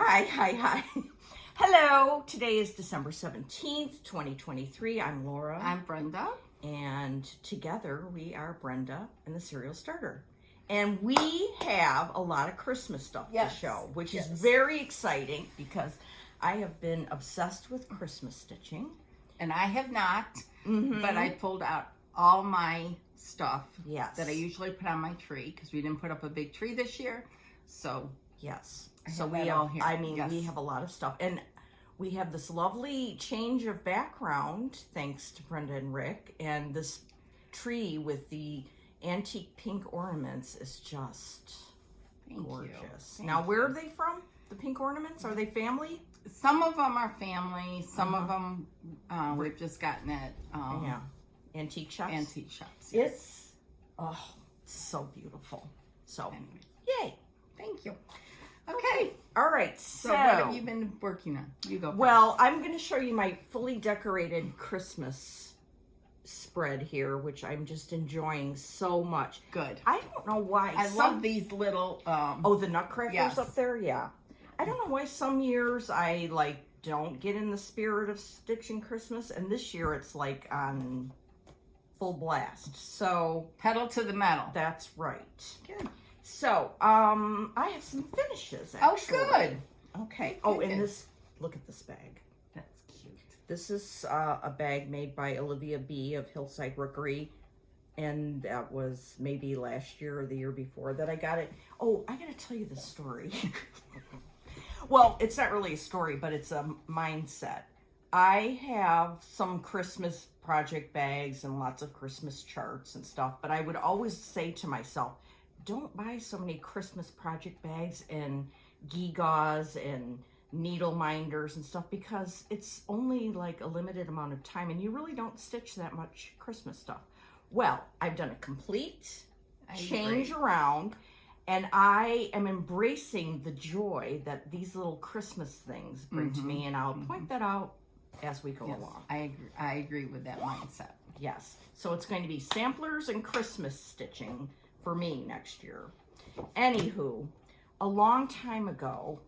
Hi. Hello, today is December 17th, 2023. I'm Laura. I'm Brenda. And together we are Brenda and the Cereal Starter. And we have a lot of Christmas stuff to show, which is very exciting because I have been obsessed with Christmas stitching. And I have not, but I pulled out all my stuff that I usually put on my tree because we didn't put up a big tree this year. So, we have a lot of stuff. And we have this lovely change of background thanks to Brenda and Rick. And this tree with the antique pink ornaments is just gorgeous. Now, where are they from? The pink ornaments? Are they family? Some of them are family. Some of them we've just gotten at antique shops. Antique shops. Yes. It's so beautiful. So, yay. Thank you. Okay. All right. So what have you been working on? You go first. Well, I'm going to show you my fully decorated Christmas spread here, which I'm just enjoying so much. Good. I don't know why. I love these little... the nutcrackers up there? Yeah. I don't know why some years I, don't get in the spirit of stitching Christmas, and this year it's, on full blast. So... Pedal to the metal. That's right. Good. So, I have some finishes, actually. Oh, good. Okay. Good. And this, look at this bag. That's cute. This is a bag made by Olivia B. of Hillside Rookery, and that was maybe last year or the year before that I got it. Oh, I gotta tell you this story. Well, it's not really a story, but it's a mindset. I have some Christmas project bags and lots of Christmas charts and stuff, but I would always say to myself, don't buy so many Christmas project bags and gewgaws and needle minders and stuff because it's only a limited amount of time and you really don't stitch that much Christmas stuff. Well, I've done a complete change around and I am embracing the joy that these little Christmas things bring to me, and I'll point that out as we go along. I agree with that mindset. Yes. So it's going to be samplers and Christmas stitching for me next year. Anywho, a long time ago,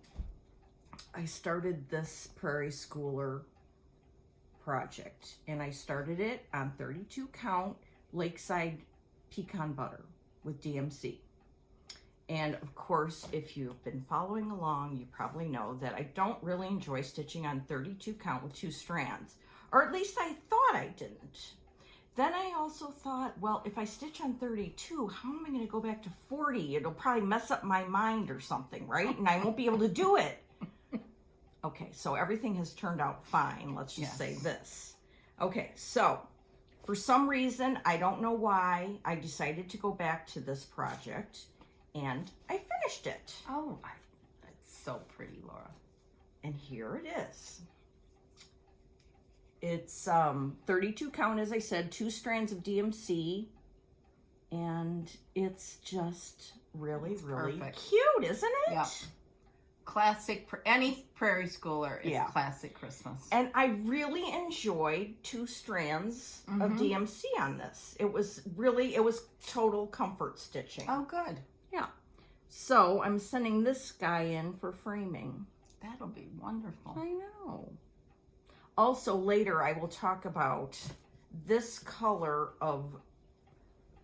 I started this Prairie Schooler project, and I started it on 32 count Lakeside pecan butter with DMC. And of course, if you've been following along, you probably know that I don't really enjoy stitching on 32 count with 2 strands, or at least I thought I didn't. Then I also thought, well, if I stitch on 32, how am I going to go back to 40? It'll probably mess up my mind or something, right? And I won't be able to do it. Okay, so everything has turned out fine. Let's just say this. Okay, so for some reason, I don't know why, I decided to go back to this project, and I finished it. Oh, that's so pretty, Laura. And here it is. It's 32 count, as I said, 2 strands of DMC, and it's just really cute, isn't it? Yeah. Classic, any Prairie Schooler is classic Christmas. And I really enjoyed 2 strands of DMC on this. It was total comfort stitching. Oh, good. Yeah. So I'm sending this guy in for framing. That'll be wonderful. I know. Also, later I will talk about this color of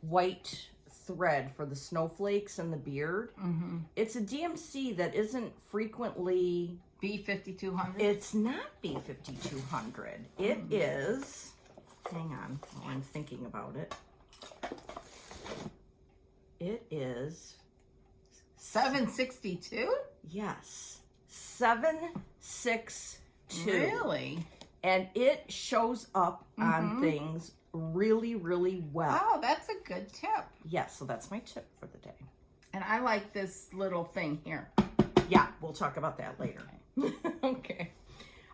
white thread for the snowflakes and the beard. It's a DMC that isn't frequently... B5200? It's not B5200. It is... Hang on while I'm thinking about it. It is... 762? Yes. 762. Really? And it shows up on things really well. Oh, that's a good tip. Yes, so that's my tip for the day. And I like this little thing here. Yeah, we'll talk about that later. Okay.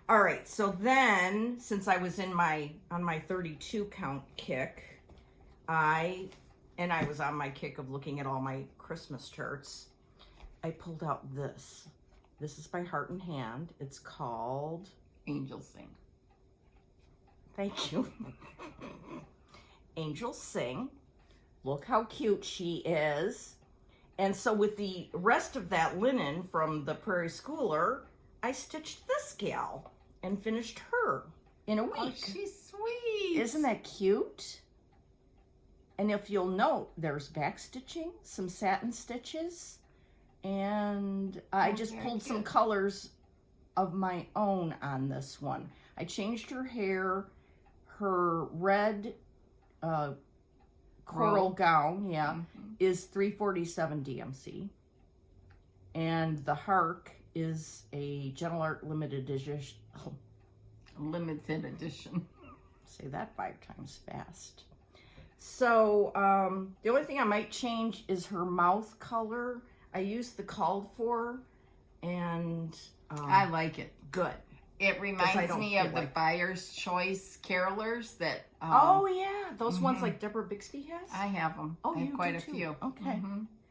All right, so then, since I was on my 32 count kick, I was on my kick of looking at all my Christmas charts, I pulled out this. This is by Heart and Hand. It's called... Angels Sing. Thank you. Angels Sing. Look how cute she is. And so with the rest of that linen from the Prairie Schooler, I stitched this gal and finished her in a week. Oh, she's sweet. Isn't that cute? And if you'll note, there's back stitching, some satin stitches, and I just pulled some colors of my own on this one. I changed her hair, her red coral gown, is 347 DMC. And the Hark is a Gentle Art limited edition. Limited edition. Say that 5 times fast. So, the only thing I might change is her mouth color. I used the called for, and I like it. Good. It reminds me of the Buyer's Choice carolers that... oh, yeah. Those ones like Deborah Bixby has? I have them. Oh, I have you quite do a too. few. Okay.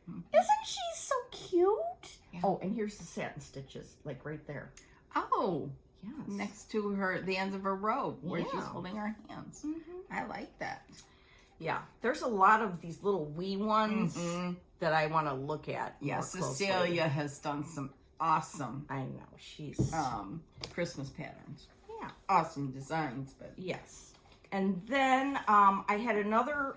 Isn't she so cute? Yeah. Oh, and here's the satin stitches, like right there. Oh, yes. Next to her, the ends of her robe, where she's Yeah. holding her hands. I like that. Yeah, there's a lot of these little wee ones that I want to look at. Yeah, more Cecilia closely. has done some awesome I know, she's... Christmas patterns. yeah. Awesome designs, but... Yes. And then I had another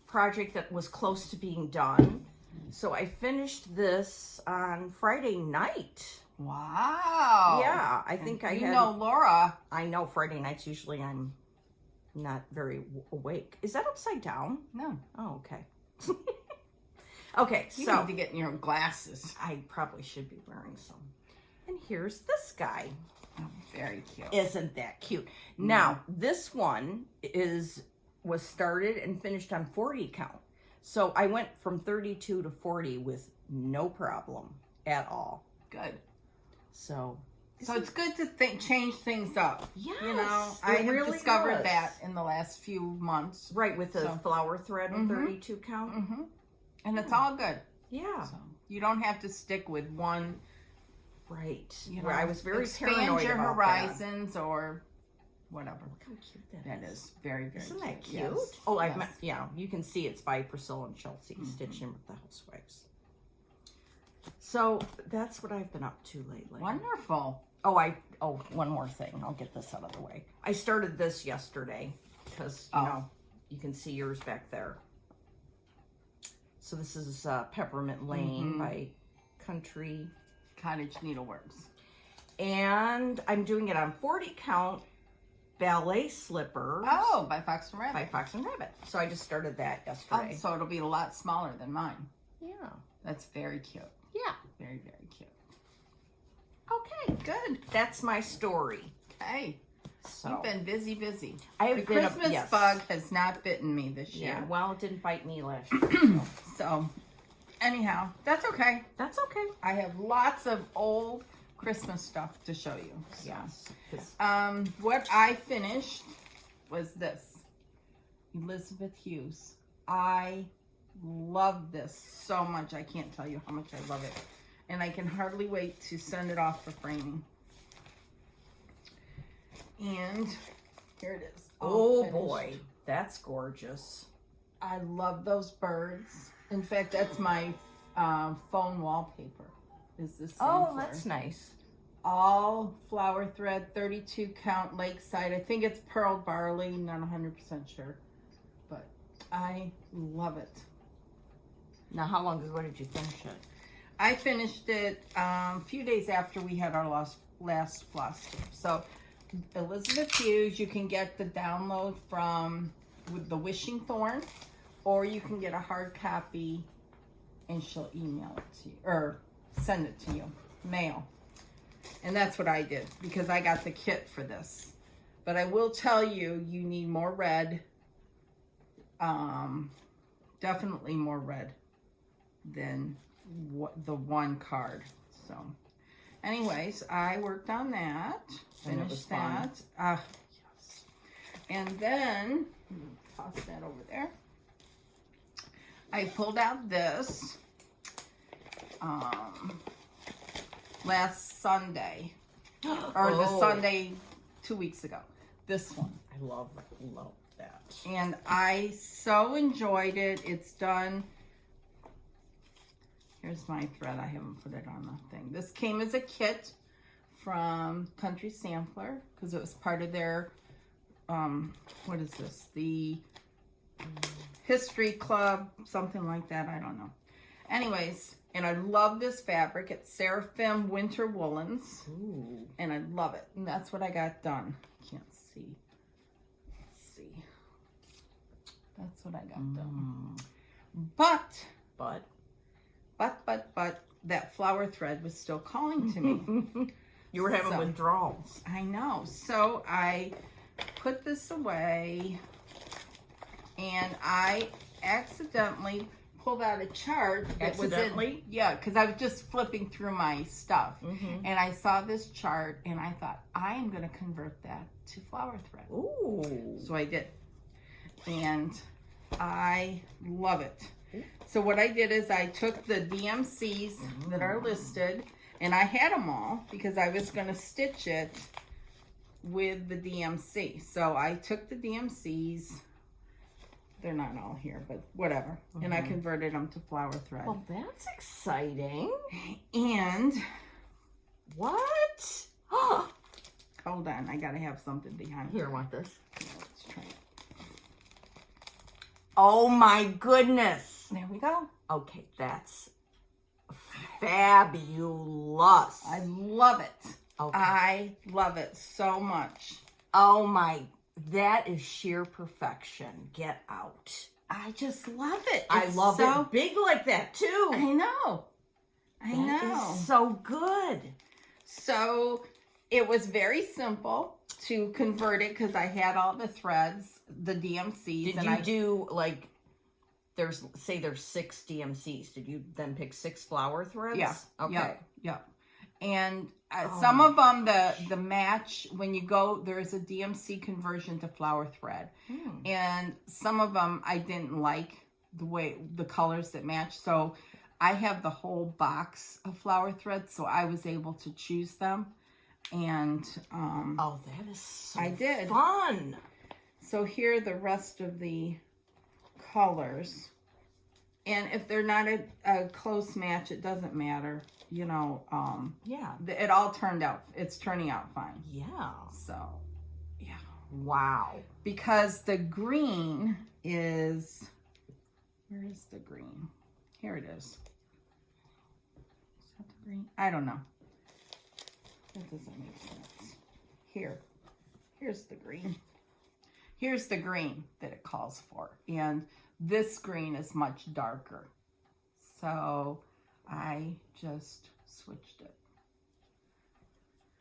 project that was close to being done. So I finished this on Friday night. Wow. Yeah, I think I had... You know Laura. I know Friday nights usually I'm not very awake. Is that upside down? No. Oh, okay. Okay, You so... need to get in your glasses. I probably should be wearing some. And here's this guy. Oh, very cute. Isn't that cute? Now, this one was started and finished on 40 count. So I went from 32 to 40 with no problem at all. Good. So it's good to change things up. yes, You know, it I have really discovered was. that in the last few months. Right, with the flower thread and 32 count. And it's all good. Yeah. So you don't have to stick with one. Right. You know, I was very expand paranoid your about horizons or whatever. Look how cute That is very, very Isn't that cute? Yes. Oh, Yes. you can see it's by Priscilla and Chelsea, stitched in with the housewives. So that's what I've been up to lately. Wonderful. One more thing. I'll get this out of the way. I started this yesterday because, you can see yours back there. So this is Peppermint Lane by Country Cottage Needleworks. And I'm doing it on 40 count ballet slippers. Oh, by Fox and Rabbit. By Fox and Rabbit. So I just started that yesterday. So it'll be a lot smaller than mine. Yeah. That's very cute. Yeah. Very, very cute. Okay, good. That's my story. Okay. So You've been busy. The The Christmas bug has not bitten me this year. Yeah, well, it didn't bite me last year. So, anyhow, that's okay. That's okay. I have lots of old Christmas stuff to show you. So. Yes. What I finished was this. Elizabeth Hughes. I love this so much. I can't tell you how much I love it. And I can hardly wait to send it off for framing. And here it is. Oh finished. boy, that's gorgeous. I love those birds. In fact, that's my phone wallpaper. Is this? Oh, that's nice. All flower thread, 32 count Lakeside. I think it's pearl barley, not 100% sure. But I love it. Now, how long ago did you finish it? I finished it a few days after we had our last floss tip. So Elizabeth Hughes, you can get the download from with the Wishing Thorn, or you can get a hard copy and she'll email it to you, or send it to you, mail. And that's what I did because I got the kit for this. But I will tell you, you need more red. Definitely more red than the one card. So anyways, I worked on that, finished that. Yes. And then, toss that over there. I pulled out this last Sunday, or the Sunday 2 weeks ago. This one. I love that. And I so enjoyed it. It's done. Here's my thread. I haven't put it on the thing. This came as a kit from Country Sampler because it was part of their, what is this? The History Club, something like that. I don't know. Anyways, and I love this fabric. It's Seraphim Winter Woolens. Ooh. And I love it. And that's what I got done. Can't see. Let's see. That's what I got done. But, that flower thread was still calling to me. You were having withdrawals. I know. So I put this away and I accidentally pulled out a chart. Accidentally? Yeah, because I was just flipping through my stuff. And I saw this chart and I thought, I am going to convert that to flower thread. Ooh. So I did. And I love it. So what I did is I took the DMCs that are listed, and I had them all because I was going to stitch it with the DMC. So I took the DMCs. They're not all here, but whatever. And I converted them to flower thread. Well, that's exciting. And what? hold on, I got to have something behind Here, I want this. Let's try it. Oh my goodness. There we go. Okay, that's fabulous. I love it. Okay. I love it so much. Oh my, that is sheer perfection. Get out. I just love it. I It's love so, it big like that too. I know. I That know. is so good. So it was very simple to convert it because I had all the threads, the DMCs. Did and you I do like, there's 6 DMCs. Did you then pick 6 flower threads? Yeah. Okay. Yeah. And some of them, the match, when you go, there's a DMC conversion to flower thread. And some of them I didn't like the colors that match. So I have the whole box of flower threads, so I was able to choose them. And Oh, that is so I did. fun. so here are the rest of the colors. And if they're not a close match, it doesn't matter. You know, Yeah. it all turned out, it's turning out fine. Yeah. So, yeah. Wow. Because the green is, where is the green? Here it is. Is that the green? I don't know. That doesn't make sense. Here's the green. Here's the green that it calls for. And this green is much darker. So I just switched it.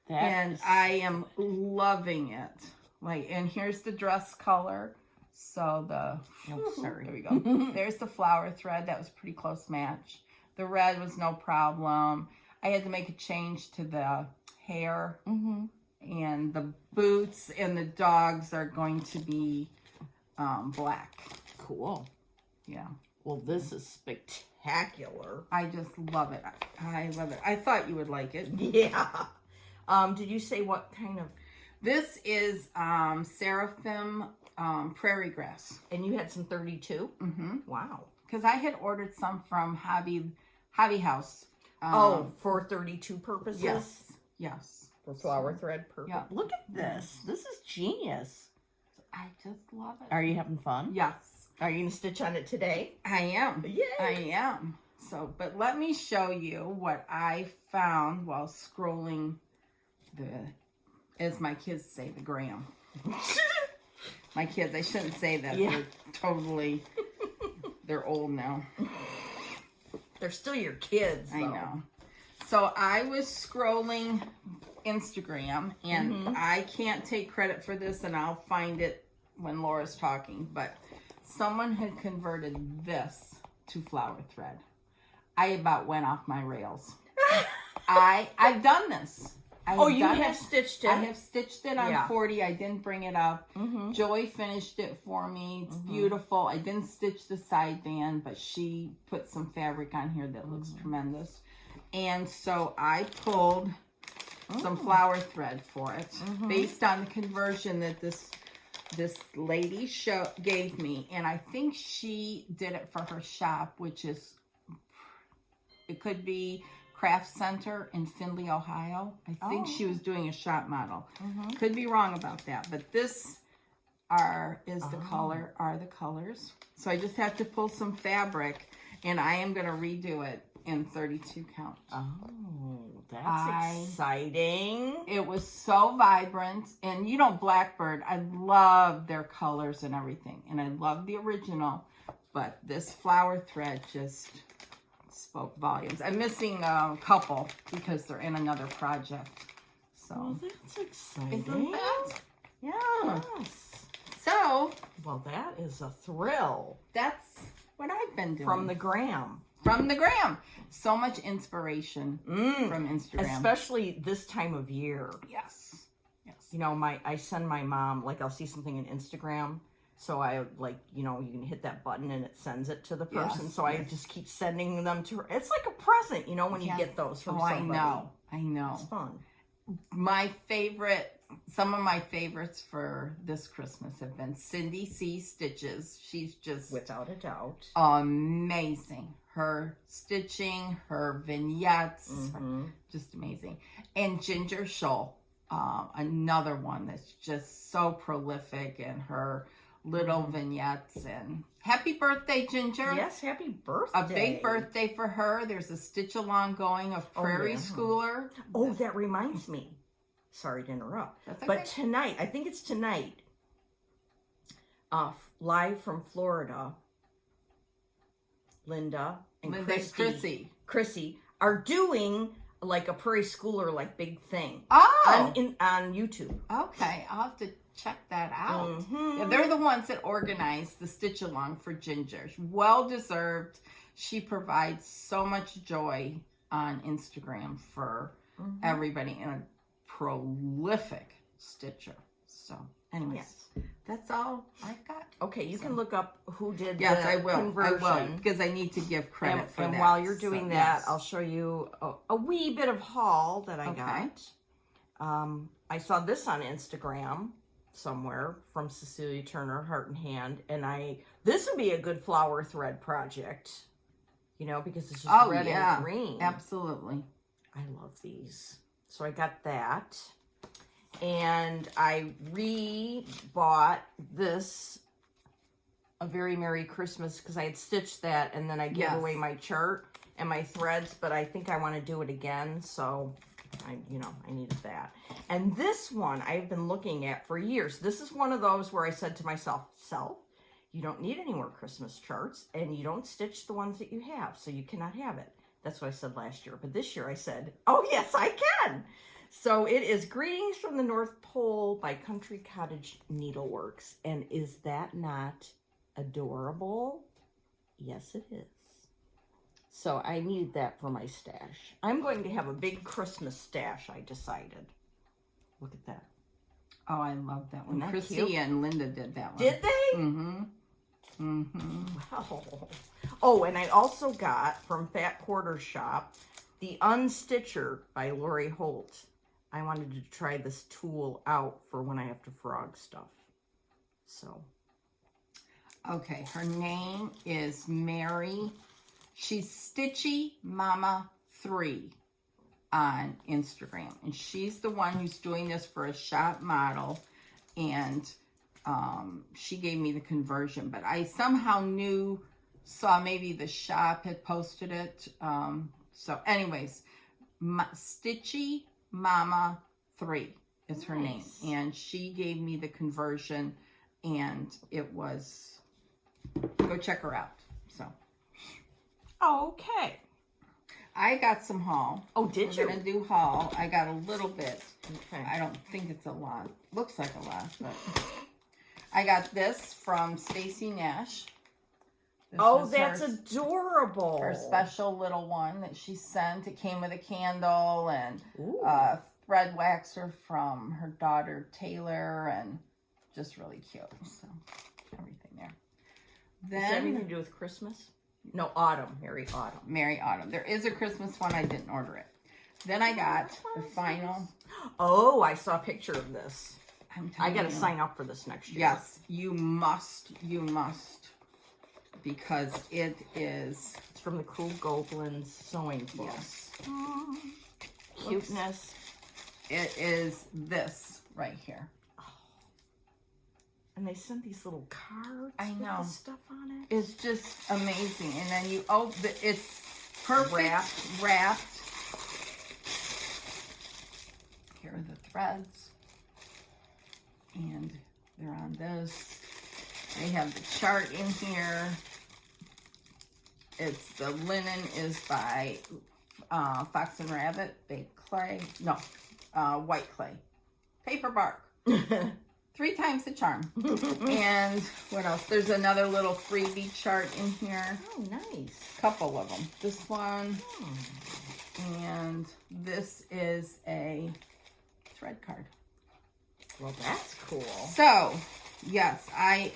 And I am loving it. And here's the dress color. So sorry. there we go. There's the flower thread. That was a pretty close match. The red was no problem. I had to make a change to the hair. And the boots and the dogs are going to be black. Cool. Yeah. Well, this is spectacular. I just love it. I love it. I thought you would like it. Yeah. Did you say what kind of? This is Seraphim Prairie Grass. And you had some 32? Wow. Because I had ordered some from Hobby House. For 32 purposes? Yes. For flower thread purpose? Yeah. Look at this. This is genius. I just love it. Are you having fun? Yes. Are you going to stitch on it today? I am. Yay. I am. So, but let me show you what I found while scrolling as my kids say, the gram. My kids, I shouldn't say that. Yeah. They're old now. They're still your kids, though. I know. So I was scrolling Instagram, and I can't take credit for this, and I'll find it when Laura's talking, but someone had converted this to flower thread. I about went off my rails. I've done this. You have stitched it? I have stitched it on Yeah. 40. I didn't bring it up. Joy finished it for me. It's beautiful. I didn't stitch the side band, but she put some fabric on here that looks tremendous. And so I pulled some flower thread for it based on the conversion that this lady gave me. And I think she did it for her shop, which is, it could be Craft Center in Findlay, Ohio. I think she was doing a shop model. Could be wrong about that, but this are the colors. So I just have to pull some fabric, and I am going to redo it in 32 count. Oh, that's exciting. It was so vibrant. And you know, Blackbird, I love their colors and everything. And I love the original. But this flower thread just spoke volumes. I'm missing a couple because they're in another project. So Well, that's exciting. isn't that? Yeah. Yes. So Well, that is a thrill. that's what I've been doing. From the gram. From the gram. So much inspiration from Instagram. Especially this time of year. Yes. Yes. You know, I send my mom, like, I'll see something in Instagram. So I, like, you know, you can hit that button and it sends it to the person. Yes, so I just keep sending them to her. It's like a present, you know, when you get those from somebody. I know. It's fun. Some of my favorites for this Christmas have been Cindy C. Stitches. She's just Without a doubt. amazing. Her stitching, her vignettes, just amazing. And Ginger Scholl, another one that's just so prolific in her little vignettes. And happy birthday, Ginger. Yes, happy birthday. A big birthday for her. There's a stitch along going of Prairie Schooler. Oh, that reminds me. Sorry to interrupt. That's okay. But tonight, I think it's tonight, live from Florida, Linda and Chrissy are doing like a Prairie Schooler like big thing. Oh, on YouTube. okay. I'll have to check that out. Yeah, they're the ones that organize the stitch along for Ginger. Well deserved. She provides so much joy on Instagram for everybody, and a prolific stitcher. So, anyways, that's all I've got. Okay, you can look up who did the Yes, I will. conversion. I will, because I need to give credit for that. And while you're doing that, yes. I'll show you a wee bit of haul that I got. I saw this on Instagram somewhere from Cecilia Turner, Heart and Hand, and this would be a good flower thread project, you know, because it's just red and green. Absolutely. I love these. So I got that. And I re-bought this, A Very Merry Christmas, because I had stitched that and then I gave away my chart and my threads, but I think I want to do it again, so I needed that. And this one I've been looking at for years. This is one of those where I said to myself, you don't need any more Christmas charts, and you don't stitch the ones that you have, so you cannot have it. That's what I said last year. But this year I said, oh yes, I can. So it is Greetings from the North Pole by Country Cottage Needleworks. And is that not adorable? Yes, it is. So I need that for my stash. I'm going to have a big Christmas stash, I decided. Look at that. Oh, I love that one. Isn't that Chrissy cute? and Linda did that one. Did they? Wow. Oh, and I also got from Fat Quarter Shop the Unstitcher by Lori Holt. I wanted to try this tool out for when I have to frog stuff. So. Okay, her name is Mary. She's Stitchy Mama 3 on Instagram. And she's the one who's doing this for a shop model. And she gave me the conversion. But I somehow saw maybe the shop had posted it. So anyways, Stitchy Mama 3 is her name. And she gave me the conversion. And it was, go check her out. So. Okay. I got some haul. Oh, did you? We're going to do haul. I got a little bit. Okay. I don't think it's a lot. Looks like a lot, but I got this from Stacy Nash. This that's adorable. Her special little one that she sent. It came with a candle and thread waxer from her daughter Taylor, and just really cute. So everything there. Then, does that anything to do with Christmas? No, autumn. Merry autumn. Merry autumn. There is a Christmas one. I didn't order it. Then I got the final. Oh, I saw a picture of this. I got to you. sign up for this next year. Yes, you must. You must. Because it is. It's from the Cool Goblins sewing book. Yes. Cuteness. It is this right here. And they sent these little cards I know. with the stuff on it. It's just amazing. And then you open it's perfect wrapped. Here are the threads. And they're on this. They have the chart in here. It's the linen is by Fox and Rabbit, baked clay. No, white clay. Paper bark. 3 times the charm. And what else? There's another little freebie chart in here. Oh, nice. Couple of them. This one. And this is a thread card. Well, that's cool. So, yes, I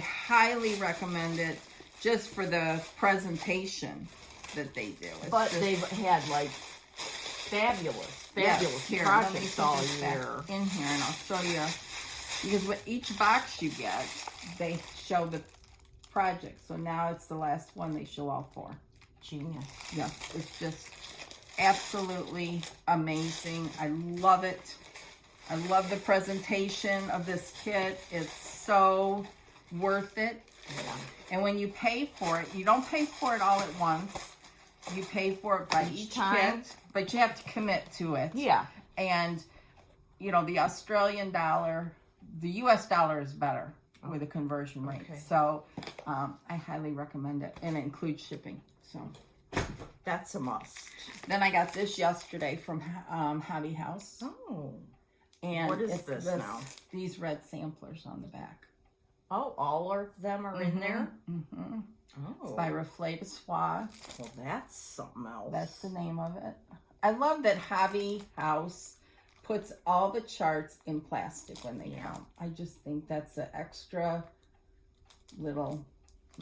highly recommend it just for the presentation that they do. It's But just, they've had like fabulous here, projects let me all put this back year. in here, and I'll show you. Because with each box you get, they show the project. So now it's the last one they show all 4. Genius. Yeah, it's just absolutely amazing. I love it. I love the presentation of this kit. It's so worth it. Yeah. And when you pay for it, you don't pay for it all at once. You pay for it by each time. kit, but you have to commit to it. Yeah. And, you know, the Australian dollar, the US dollar is better with a conversion rate. Okay. So I highly recommend it. And it includes shipping. So That's a must. then I got this yesterday from Hobby House. Oh. And What is it's this now? These red samplers on the back. Oh, all of them are in there? Mm-hmm. Oh. It's by Reflate Swath. Well, that's something else. That's the name of it. I love that Hobby House puts all the charts in plastic when they come. I just think that's an extra little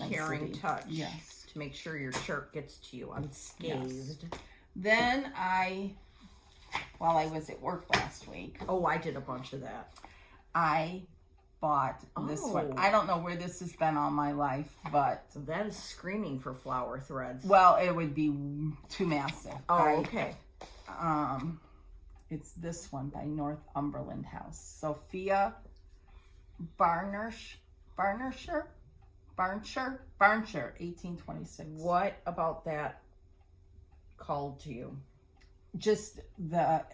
caring nicety. touch. Yes. To make sure your shirt gets to you unscathed. Then while I was at work last week, Oh, I did a bunch of that. I bought this one. Oh. I don't know where this has been all my life, but So that is screaming for flower threads. well, it would be too massive. Oh, okay. It's this one by Northumberland House. Sophia Barnsher, 1826. What about that called to you? Just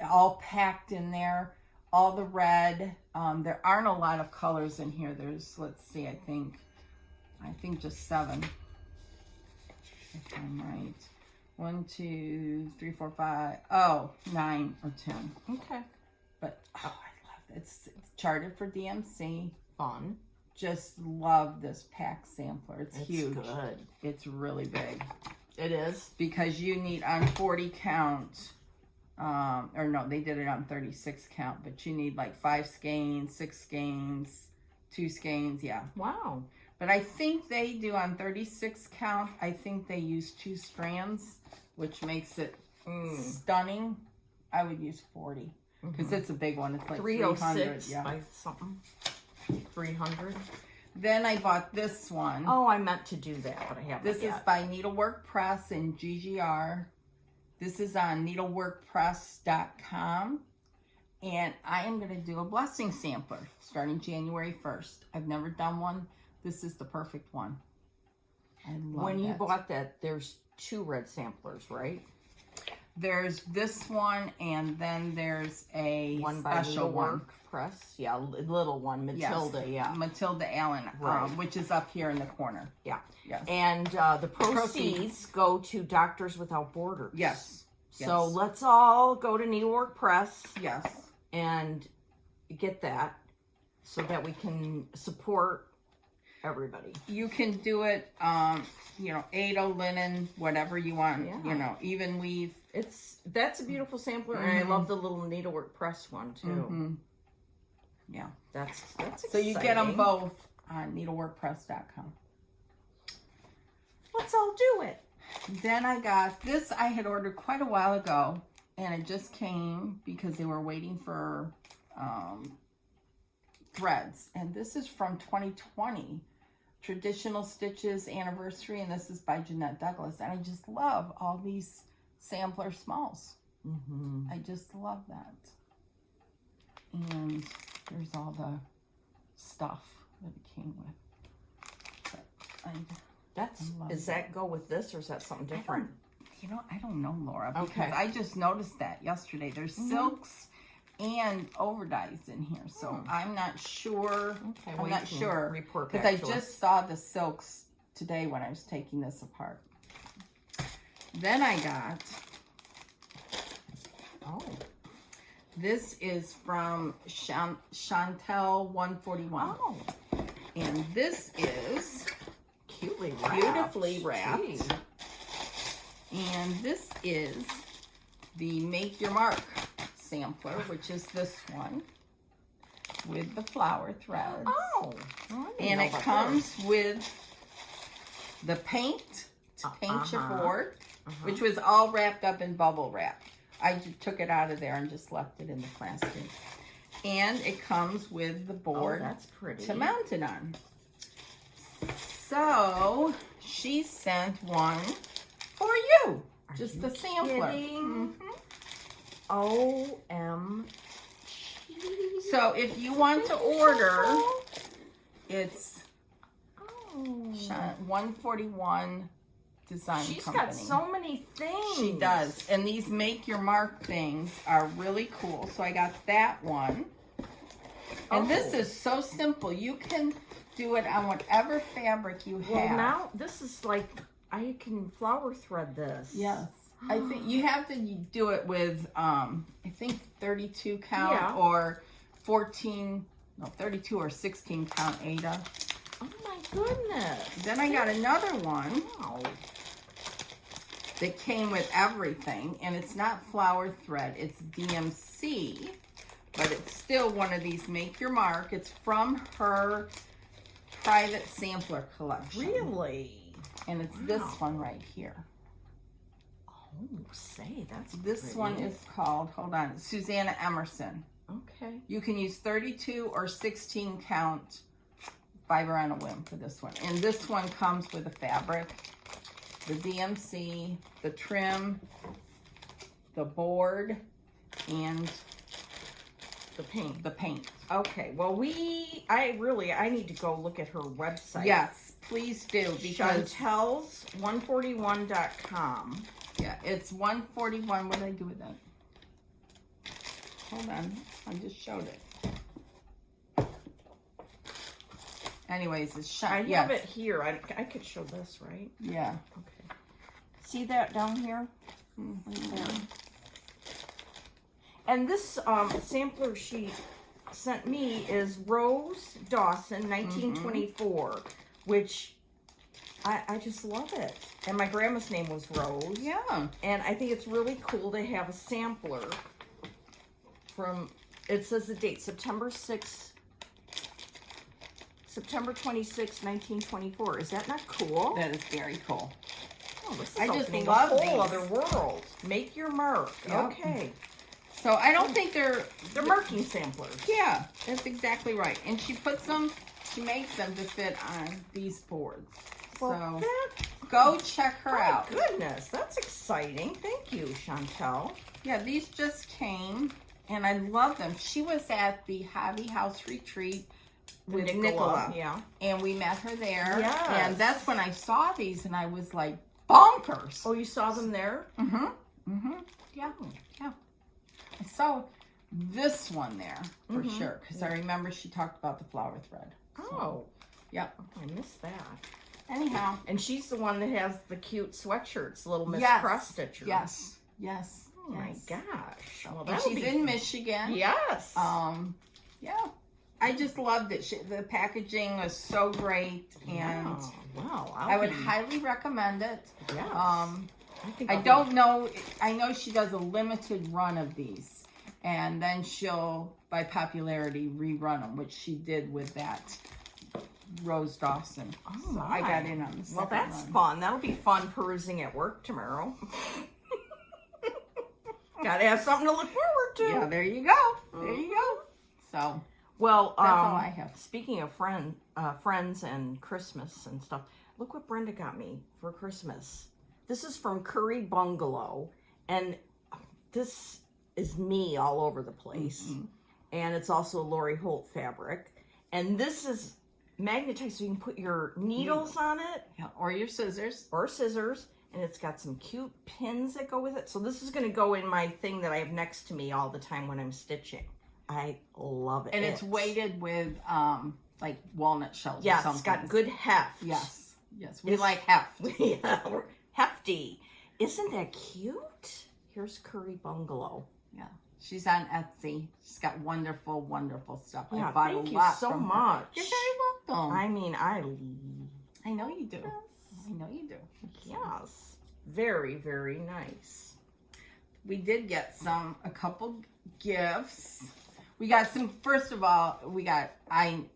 all packed in there, all the red. There aren't a lot of colors in here. There's, let's see, I think just 7. If I'm right. 1, 2, 3, 4, 5. Oh, 9 or 10. Okay. But I love it. It's charted for DMC. Fun. Just love this pack sampler. It's huge. Good. It's really big It is. because you need on 40 count. Or no, they did it on 36 count, but you need like 5 skeins, 6 skeins, 2 skeins. Yeah. Wow. But I think they do on 36 count. I think they use 2 strands, which makes it stunning. I would use 40 because it's a big one. It's like 300. 306 Yeah. by something. 300. Then I bought this one. Oh, I meant to do that, but I haven't This yet. is by Needlework Press and GGR. This is on needleworkpress.com. And I am going to do a blessing sampler starting January 1st. I've never done one. This is the perfect one. I love When you that. bought that, there's 2 red samplers, right? There's this one, and then there's a One by special one. Needlework Press. Yeah, little one, Matilda. Yes. Yeah. Matilda Allen, Right. which is up here in the corner. Yeah. Yes. And the proceeds go to Doctors Without Borders. Yes. So Yes. let's all go to Needlework Press Yes. and get that so that we can support everybody. You can do it, Ado linen, whatever you want, Yeah. even weave. That's a beautiful sampler, and I love the little Needlework Press one too. Yeah. That's exciting. So you get them both on needleworkpress.com. Let's all do it. Then I got this. I had ordered quite a while ago, and it just came because they were waiting for threads. And this is from 2020, Traditional Stitches Anniversary, and this is by Jeanette Douglas. And I just love all these sampler smalls. Mm-hmm. I just love that. And there's all the stuff that it came with. But Does that go with this, or is that something different? I don't know, Laura, because Okay. I just noticed that yesterday. There's silks and overdyes in here, so I'm not sure. Okay, I'm not sure Report because back I to us. just saw the silks today when I was taking this apart. Then I got, this is from Chantel 141. Oh, And this is cutely wrapped. beautifully wrapped. Gee. And this is the Make Your Mark sampler, which is this one with the flower threads. Oh, I didn't And know it about comes with the paint to paint your board, which was all wrapped up in bubble wrap. I just took it out of there and just left it in the plastic. And it comes with the board that's pretty. to mount it on. So she sent one for you. Just the sampler. kidding? Mhm. OM. So if you want to order, it's Oh. 141 Design She's Company. got so many things. She does. And these Make Your Mark things are really cool. So I got that one. And this Oh. is so simple. You can do it on whatever fabric you have. Well, now this is like, I can flower thread this. Yes. I think you have to do it with, I think 32 count Yeah. or 32 or 16 count Ada. Oh my goodness. Then I got another one Wow. that came with everything, and it's not flower thread, it's DMC, but it's still one of these Make Your Mark. It's from her private sampler collection. Really? And it's this one right here. Oh, say, that's This pretty. one is called, hold on, Susanna Emerson. Okay. You can use 32 or 16 count fiber on a whim for this one. And this one comes with the fabric, the DMC, the trim, the board, and The paint. the paint. Okay, well, I need to go look at her website. Yes, please do, because Chantels141.com. yeah, it's 141. What did I do with that? Hold on, I just showed it. Anyways, it's I shiny. have it here. I could show this, right? Yeah. Okay. See that down here? Mm-hmm. There. And this sampler she sent me is Rose Dawson, 1924, which I just love it. And my grandma's name was Rose. Yeah. And I think it's really cool to have a sampler from, it says the date, September 26, 1924. Is that not cool? That is very cool. Oh, this is I just opening love a whole these. other world. Make your mark. Yep. Okay. So I don't think they're marking samplers. Yeah, that's exactly right. And she makes them to fit on these boards. Well, So that, go check her my out. goodness, that's exciting. Thank you, Chantel. Yeah, these just came and I love them. She was at the Hobby House retreat with Nicola. Yeah. And we met her there. Yes. And that's when I saw these and I was like, bonkers. Oh, you saw them there? Mm-hmm. Mm-hmm. Yeah. Yeah. I saw this one there for sure. Because I remember she talked about the flower thread. Oh. Yep. Oh, I missed that. Anyhow. And she's the one that has the cute sweatshirts, Little Miss Yes. Cross Stitcher. Yes. Yes. Oh my yes. gosh. Well, And that'll she's be in Michigan. Yes. Yeah. I just loved it. The packaging was so great, and Oh, wow. I would highly recommend it. Yes. I don't know. I know she does a limited run of these, and then she'll, by popularity, rerun them, which she did with that Rose Dawson. Oh, so my. I got in on the second Well, that's run. fun. That'll be fun perusing at work tomorrow. Gotta have something to look forward to. Yeah, there you go. There you go. So Well, that's all I have. Speaking of friends and Christmas and stuff, look what Brenda got me for Christmas. This is from Curry Bungalow, And this is me all over the place. And it's also Lori Holt fabric. And this is magnetized so you can put your needles on it. Yeah, or your scissors. Or scissors. And it's got some cute pins that go with it. So this is going to go in my thing that I have next to me all the time when I'm stitching. I love it. And it's weighted with like walnut shells or yes, something. it's got good heft. Yes. Yes, we like heft. Yeah, hefty. Isn't that cute? Here's Curry Bungalow. Yeah. She's on Etsy. She's got wonderful, wonderful stuff. Yeah, I bought thank a you lot so from much. Her. You're very welcome. I mean, I know you do. I know you do. Yes. Very, very nice. We did get a couple gifts. We got some, first of all, I'm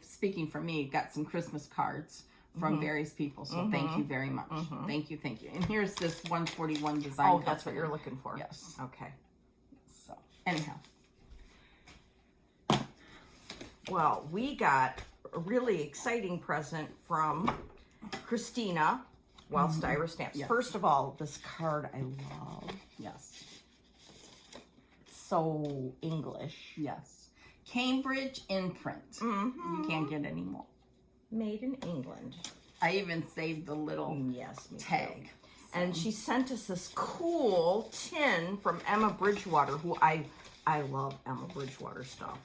speaking for me, got some Christmas cards from various people. So thank you very much. Thank you, thank you. And here's this 141 design. Oh, that's what you're looking for. Yes. Okay. So, anyhow. Well, we got a really exciting present from Christina, Wild Styra Stamps. Yes. First of all, this card I love. Yes. So English. Yes. Cambridge imprint. You can't get any more. Made in England. I even saved the little Yes, me tag. too. And she sent us this cool tin from Emma Bridgewater, who I love Emma Bridgewater stuff.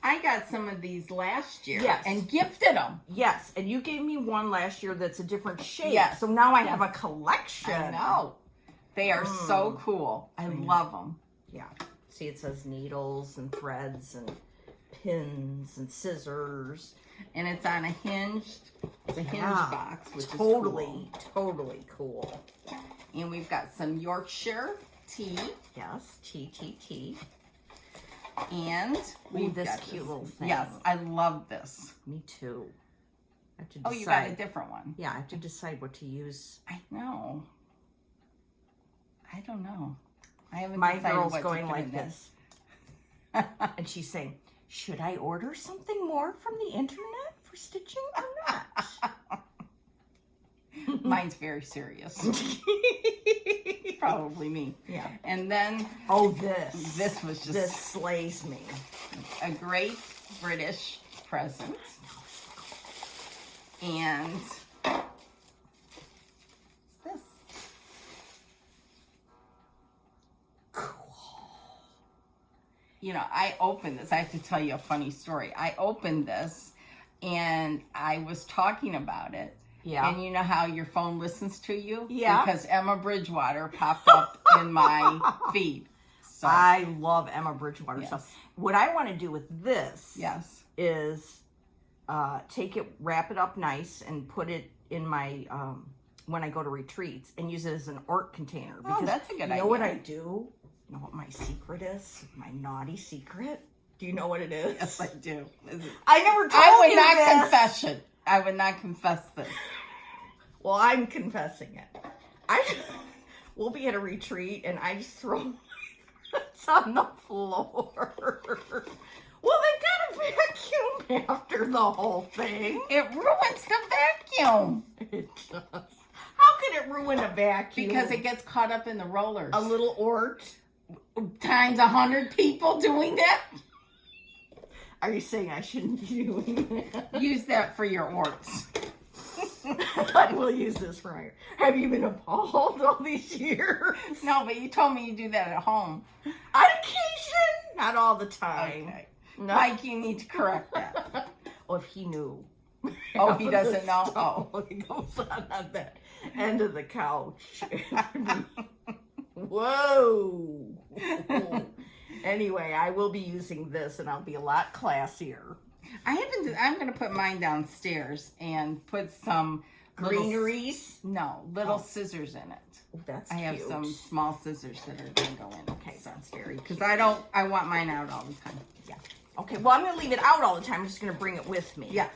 I got some of these last year Yes. and gifted them. Yes, and you gave me one last year that's a different shape. Yes. So now I have a collection. I know. They are so cool. I love them. Yeah. See, it says needles and threads and pins and scissors. And it's on a hinged box, which is totally cool. And we've got some Yorkshire tea. Yes, T. And we've this got cute little thing. Yes, I love this. Me too. I have to Oh, decide. you got a different one. Yeah, I have to decide what to use. I know. I don't know. I haven't My decided girl's what going to put like in this. And she's saying, should I order something more from the internet for stitching or not? Mine's very serious. Probably me. Yeah. And then Oh, this. this was just This slays me. a great British present. And this. You know, I opened this. I have to tell you a funny story. I opened this and I was talking about it. Yeah. And you know how your phone listens to you? Yeah. Because Emma Bridgewater popped up in my feed. So, I love Emma Bridgewater Yes. stuff. What I want to do with this yes. is take it, wrap it up nice, and put it in my when I go to retreats, and use it as an art container. Oh, that's a good You know what idea. I do? You know what my secret is? My naughty secret? Do you know what it is? Yes, I do. I never told I would you not this. confess it. I would not confess this. Well, I'm confessing it. We'll be at a retreat, and I just throw it's on the floor. Well, they've got to vacuum after the whole thing. It ruins the vacuum. It does. How can it ruin a vacuum? Because it gets caught up in the rollers. A little ort. Times 100 people doing that. Are you saying I shouldn't be doing that? Use that for your orts. I will use this for my... Have you been appalled all these years? No, but you told me you do that at home. On occasion, not all the time. Okay. No. Mike, you need to correct that. Well, if he knew. Oh, he doesn't know? Stuff that goes on that end of the couch. Whoa. Anyway, I will be using this, and I'll be a lot classier. I'm going to put mine downstairs and put some Greeneries. little scissors in it. Oh, that's I have cute. some small scissors that are going to go in. Okay, that's very cute. Because I want mine out all the time. Yeah. Okay, well, I'm going to leave it out all the time. I'm just going to bring it with me. Yes.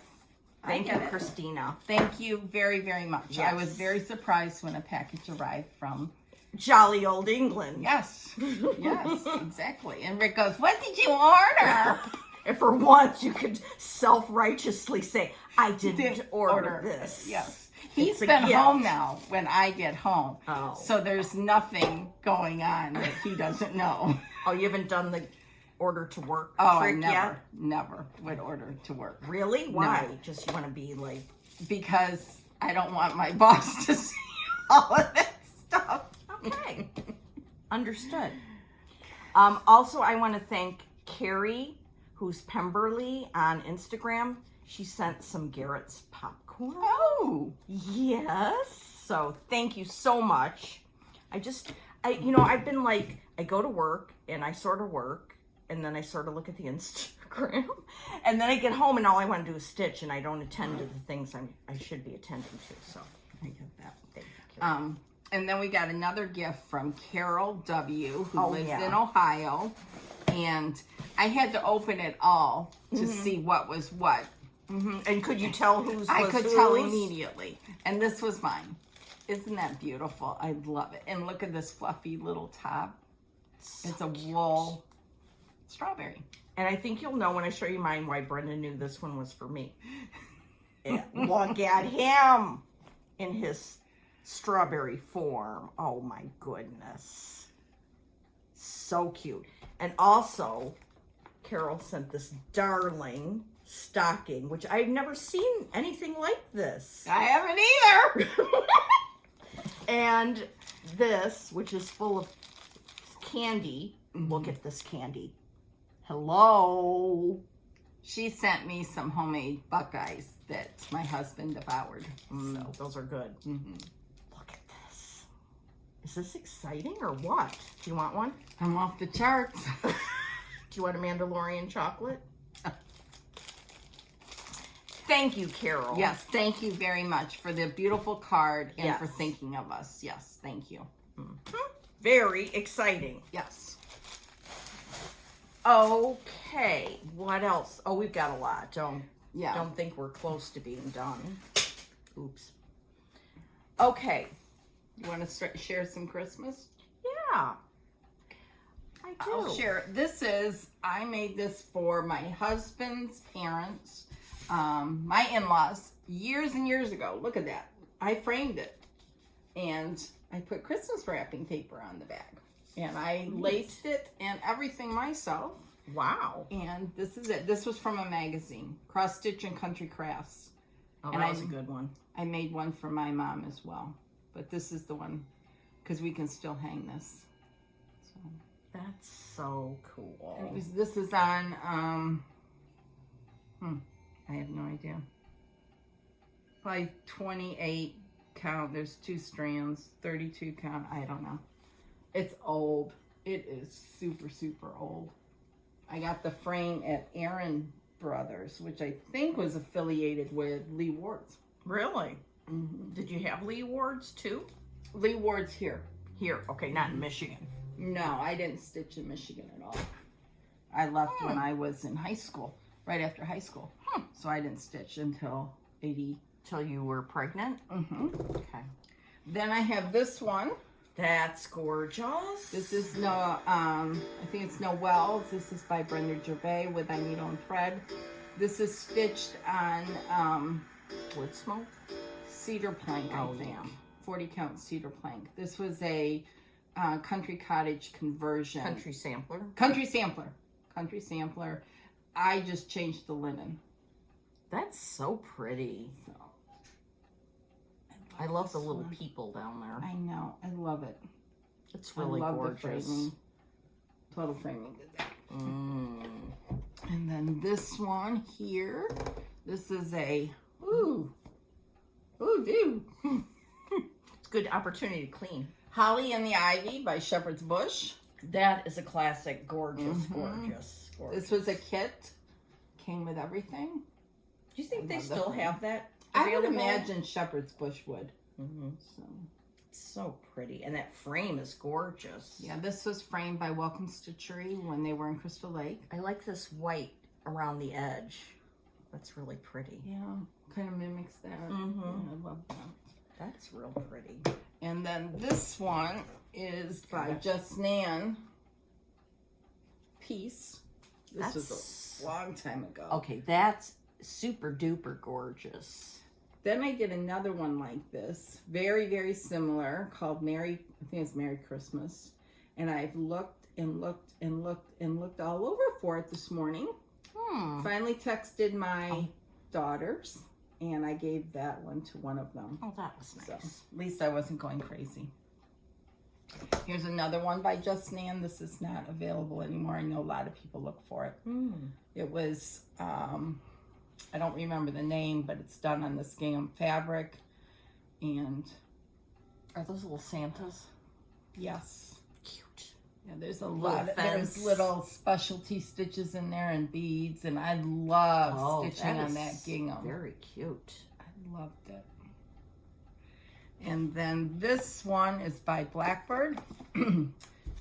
Thank I you, get it. Christina. Thank you very, very much. Yes. I was very surprised when a package arrived from... Jolly old England. Yes. Yes, exactly. And Rick goes, what did you order? And for once, you could self-righteously say, I didn't order this. Yes. He's It's a been gift. home now when I get home. Oh. So there's nothing going on that he doesn't know. Oh, you haven't done the order to work Oh, I trick yet? never would order to work. Really? Why? Just you want to be like... Because I don't want my boss to see all of that stuff. Okay. Understood. Also, I want to thank Carrie, who's Pemberley on Instagram. She sent some Garrett's popcorn. Oh. Yes. So thank you so much. I've been like, I go to work and I sort of work and then I sort of look at the Instagram and then I get home and all I want to do is stitch and I don't attend to the things I should be attending to. So I get that. Thank you, Carrie. And then we got another gift from Carol W., who lives yeah. in Ohio. And I had to open it all to see what was what. And could you tell whose I was could whose? tell immediately. And this was mine. Isn't that beautiful? I love it. And look at this fluffy little top. It's a wool strawberry. And I think you'll know when I show you mine why Brenda knew this one was for me. Yeah, look at him in his strawberry form. Oh my goodness. So cute. And also, Carol sent this darling stocking, which I've never seen anything like this. I haven't either. And this, which is full of candy. Look at this candy. Hello. She sent me some homemade Buckeyes that my husband devoured. So Those are good. Look at this. Is this exciting or what? Do you want one? I'm off the charts. Do you want a Mandalorian chocolate? Thank you, Carol. Yes, thank you very much for the beautiful card and Yes. for thinking of us. Yes, thank you. Very exciting. Yes. Okay. What else? Oh, we've got a lot. Yeah. Don't think we're close to being done. Oops. Okay. You want to share some Christmas? Yeah. I do. I'll share. I made this for my husband's parents, my in-laws, years and years ago. Look at that. I framed it. And I put Christmas wrapping paper on the back. And I laced it and everything myself. Wow. And this is it. This was from a magazine, Cross Stitch and Country Crafts. Oh, And that was a good one. I made one for my mom as well. But this is the one, because we can still hang this. So, That's so cool. and this is on, I have no idea. Probably 28 count. There's 2 strands, 32 count. I don't know. It's old. It is super, super old. I got the frame at Aaron Brothers, which I think was affiliated with Lee Ward's. Really? Did you have Lee Ward's too? Lee Ward's here. Here. Okay, not in Michigan. No, I didn't stitch in Michigan at all. I left when I was in high school, right after high school. So I didn't stitch until 80. Till you were pregnant? Okay. Then I have this one. That's gorgeous. This is I think it's Noel's. This is by Brenda Gervais with I Needle and Thread. This is stitched on Wood smoke? cedar plank, I think. yeah. 40 count cedar plank. This was a country cottage conversion. Country sampler. Country sampler. Country sampler. I just changed the linen. That's so pretty. So I love the this little one. people down there. I know. I love it. It's really I love gorgeous. the framing. Total framing did that. Mm. And then this one here. This is a dude. It's a good opportunity to clean. Holly and the Ivy by Shepherd's Bush. That is a classic. Gorgeous, gorgeous, gorgeous. This was a kit. Came with everything. Do you think they love the still frame. have that I would available? imagine Shepherd's Bush would. So It's so pretty. And that frame is gorgeous. yeah, this was framed by Welcome Stitchery when they were in Crystal Lake. I like this white around the edge. That's really pretty. Yeah, kind of mimics that. Yeah, I love that. That's real pretty. And then this one is by Just Nan. Peace. This was a long time ago. Okay, that's super duper gorgeous. Then I did another one like this, very, very similar, called I think it's Merry Christmas. And I've looked and looked and looked and looked all over for it this morning. Finally texted my daughters, and I gave that one to one of them. Oh, that was nice. So, at least I wasn't going crazy. Here's another one by Just Nan. This is not available anymore. I know a lot of people look for it. It was, I don't remember the name, but it's done on this gingham fabric. And Are those little Santas? yes. Cute. Yeah, there's a lot of, there's little specialty stitches in there and beads, and I love stitching on that gingham. Very cute. I loved it. And then this one is by Blackbird.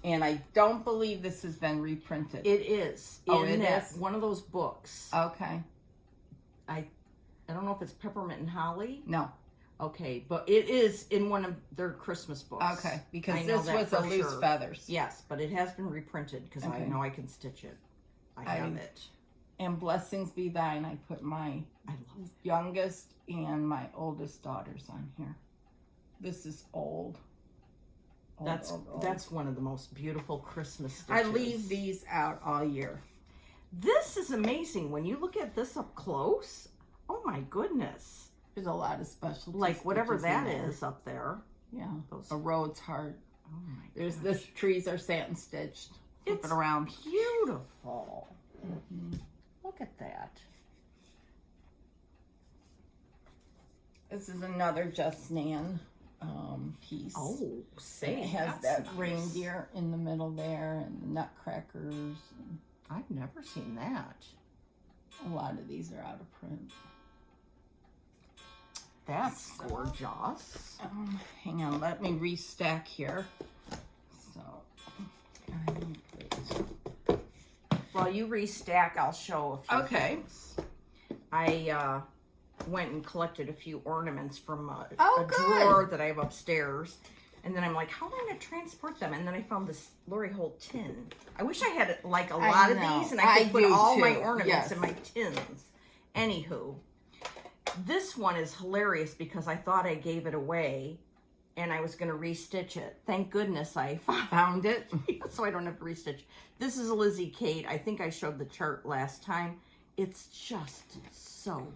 And I don't believe this has been reprinted. It is. Oh, in it that, is? one of those books. Okay. I don't know if it's Peppermint and Holly. No. Okay, but it is in one of their Christmas books. Okay, because I know this that was for a loose sure. feathers. Yes, but it has been reprinted because I Okay. know I can stitch it. I have it. And Blessings Be Thine, I put my I love it. youngest and my oldest daughters on here. This is old. That's one of the most beautiful Christmas stitches. I leave these out all year. This is amazing. When you look at this up close, oh my goodness. There's a lot of specialty Like whatever stitches in that there. is up there. Yeah. Those- A Rhodes Heart. Oh my There's gosh. this trees are satin stitched. Flip It's it around. beautiful. Look at that. This is another Just Nan piece. Oh, And say it has that's that nice. reindeer in the middle there and the nutcrackers. And I've never seen that. a lot of these are out of print. That's gorgeous. Hang on, let me restack here. So, While you restack, I'll show a few Okay. things. I went and collected a few ornaments from a Oh, good. drawer that I have upstairs. And then I'm like, how am I going to transport them? And then I found this Lori Holt tin. I wish I had like a lot of know. these and I could I put do all my too. ornaments Yes. in my tins. Anywho, this one is hilarious because I thought I gave it away and I was going to restitch it. Thank goodness I found it. so I don't have to restitch. This is a Lizzie Kate. I think I showed the chart last time. It's just so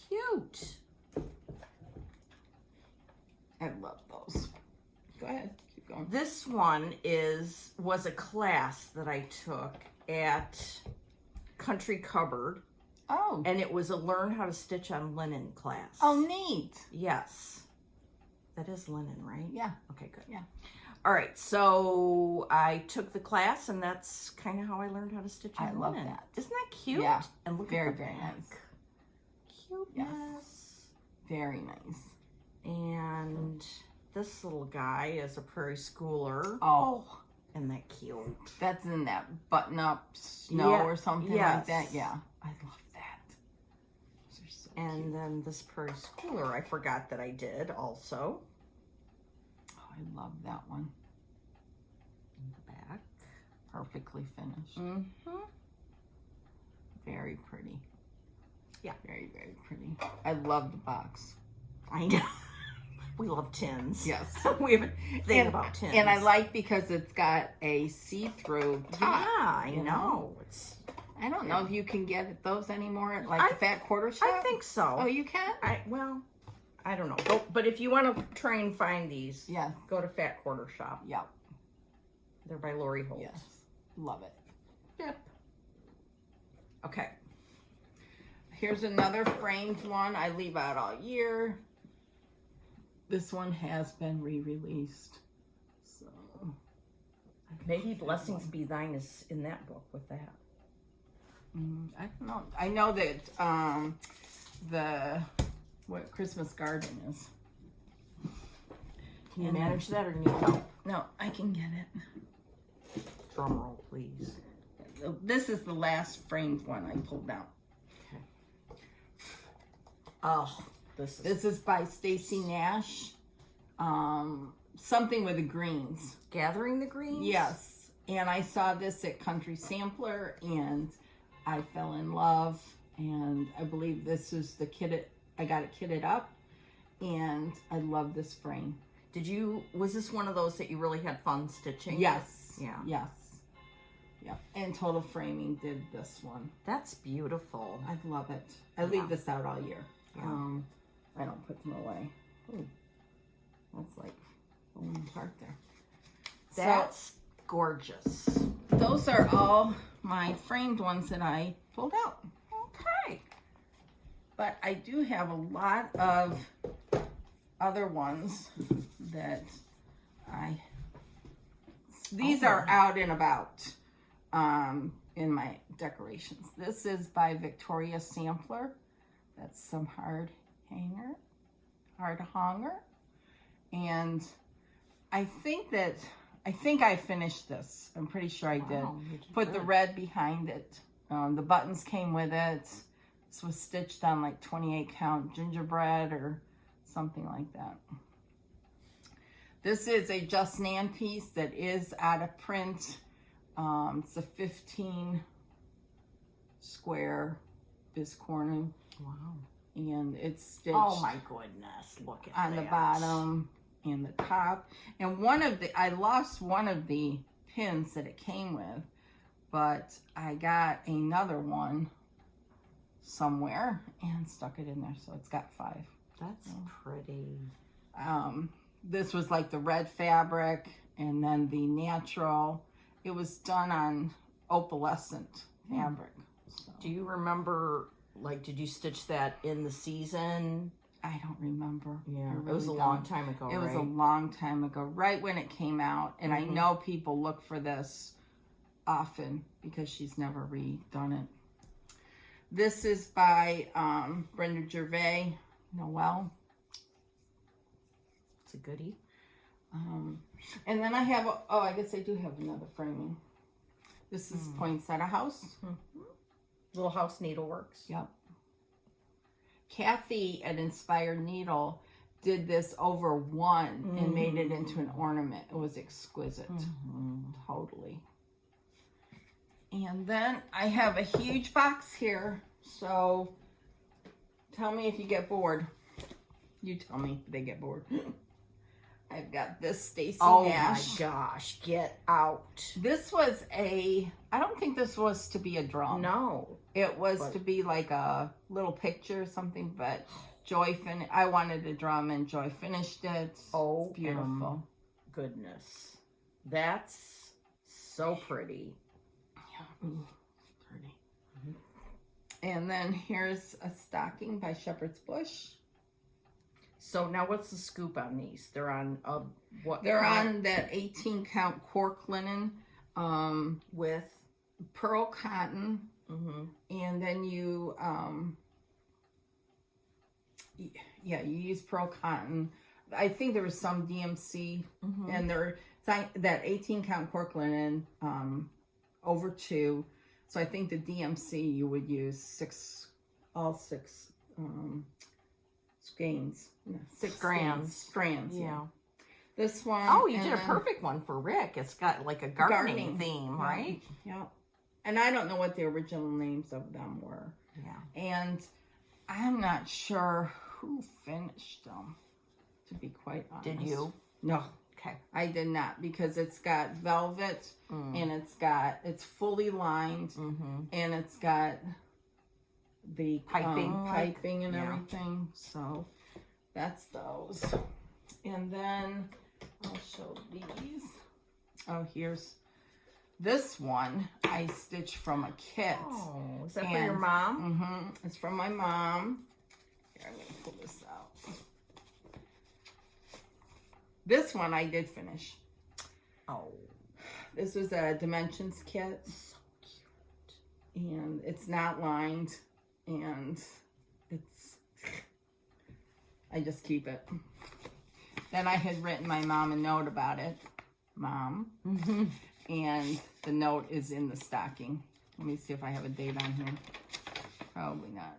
cute. I love those. Go ahead, keep going. This one was a class that I took at Country Cupboard, Oh. and it was a learn how to stitch on linen class. Oh, neat. Yes. That is linen, right? Yeah. Okay, good. Yeah. All right, so I took the class, and that's kind of how I learned how to stitch on I love linen. that. Isn't that cute? Yeah. And look Very, at the very back. nice. Cuteness. Very nice. And this little guy is a prairie schooler. Oh, Isn't that cute? that's in that button-up snow Yeah, or something yes. like that. Yeah, I love that. Those are so And cute. then this prairie schooler, I forgot that I did also. Oh, I love that one. In the back. Perfectly finished. Mm-hmm. Very pretty. Yeah. Very, very pretty. I love the box. I know. We love tins. Yes. We have a thing about tins. And I like because it's got a see-through Yeah, top. I you know. It's. I don't know if you can get those anymore at like I- the Fat Quarter Shop. I think so. Oh, you can? I don't know. But if you want to try and find these, Yes. go to Fat Quarter Shop. Yep. They're by Lori Holt. Yes. Love it. Yep. Okay. Here's another framed one I leave out all year. This one has been re-released. So Maybe Blessings Be Thine is in that book with that. I don't know. I know that what Christmas Garden is. Can you And manage that or need help? No, I can get it. Drum roll, please. This is the last framed one I pulled out. Oh, This is by Stacy Nash. Something with the greens. Gathering the Greens? Yes. And I saw this at Country Sampler and I fell in love. And I believe this is the kit. I got it kitted up. And I love this frame. Was this one of those that you really had fun stitching? Yes. Yeah. Yes. Yeah. And Total Framing did this one. That's beautiful. I love it. I leave this out all year. Yeah. I don't put them away. Ooh, that's like falling apart there. That's gorgeous. Those are all my framed ones that I pulled out. Okay. But I do have a lot of other ones that these are out and about in my decorations. This is by Victoria Sampler. That's some hard hanger. And I think I finished this. I'm pretty sure I did. Wow, you did Put the good. red behind it. The buttons came with it. This was stitched on like 28 count gingerbread or something like that. This is a Just Nan piece that is out of print. It's a 15 square biscornu. Wow. And it's stitched Oh my goodness. Look at on that. the bottom and the top. And I lost one of the pins that it came with, but I got another one somewhere and stuck it in there. So it's got 5. That's pretty. This was like the red fabric and then the natural. It was done on opalescent fabric. So. Do you remember, like, did you stitch that in the season? I don't remember. Yeah, I it was a really long don't. time ago, It was a right? long time ago, right when it came out. And I know people look for this often because she's never redone it. This is by Brenda Gervais, Noel. It's a goodie. And then I have, I guess I do have another framing. This is Poinsettia House. Little House Needleworks. Yep. Kathy at Inspired Needle did this over one and made it into an ornament. It was exquisite. Totally. And then I have a huge box here. So tell me if you get bored. You tell me if they get bored. I've got this Stacy Nash. My gosh, get out. This was I don't think this was to be a drum. No. It was to be like a little picture or something, but I wanted a drum and Joy finished it. Oh, it's beautiful. Goodness. That's so pretty. Yeah. Ooh, pretty. And then here's a stocking by Shepherd's Bush. So now what's the scoop on these? They're on what? They're on that 18 count cork linen with pearl cotton. And then you you use pearl cotton. I think there was some DMC and that 18 count cork linen over 2. So I think the DMC you would use all 6 skeins. 6 strands. Yeah. This one. Oh, you did a perfect one for Rick. It's got like a gardening theme, right? Yeah. And I don't know what the original names of them were. Yeah. And I'm not sure who finished them, to be quite honest. Did you? No. Okay. I did not, because it's got velvet and it's fully lined and it's got the piping and everything. So that's those. And then I'll show these. Oh, here's this one I stitched from a kit. Oh, is that for your mom? It's from my mom. Here, I'm going to pull this out. This one I did finish. Oh. This was a Dimensions kit. So cute. And it's not lined. And I just keep it. Then I had written my mom a note about it. Mom. And the note is in the stocking. Let me see if I have a date on here. Probably not.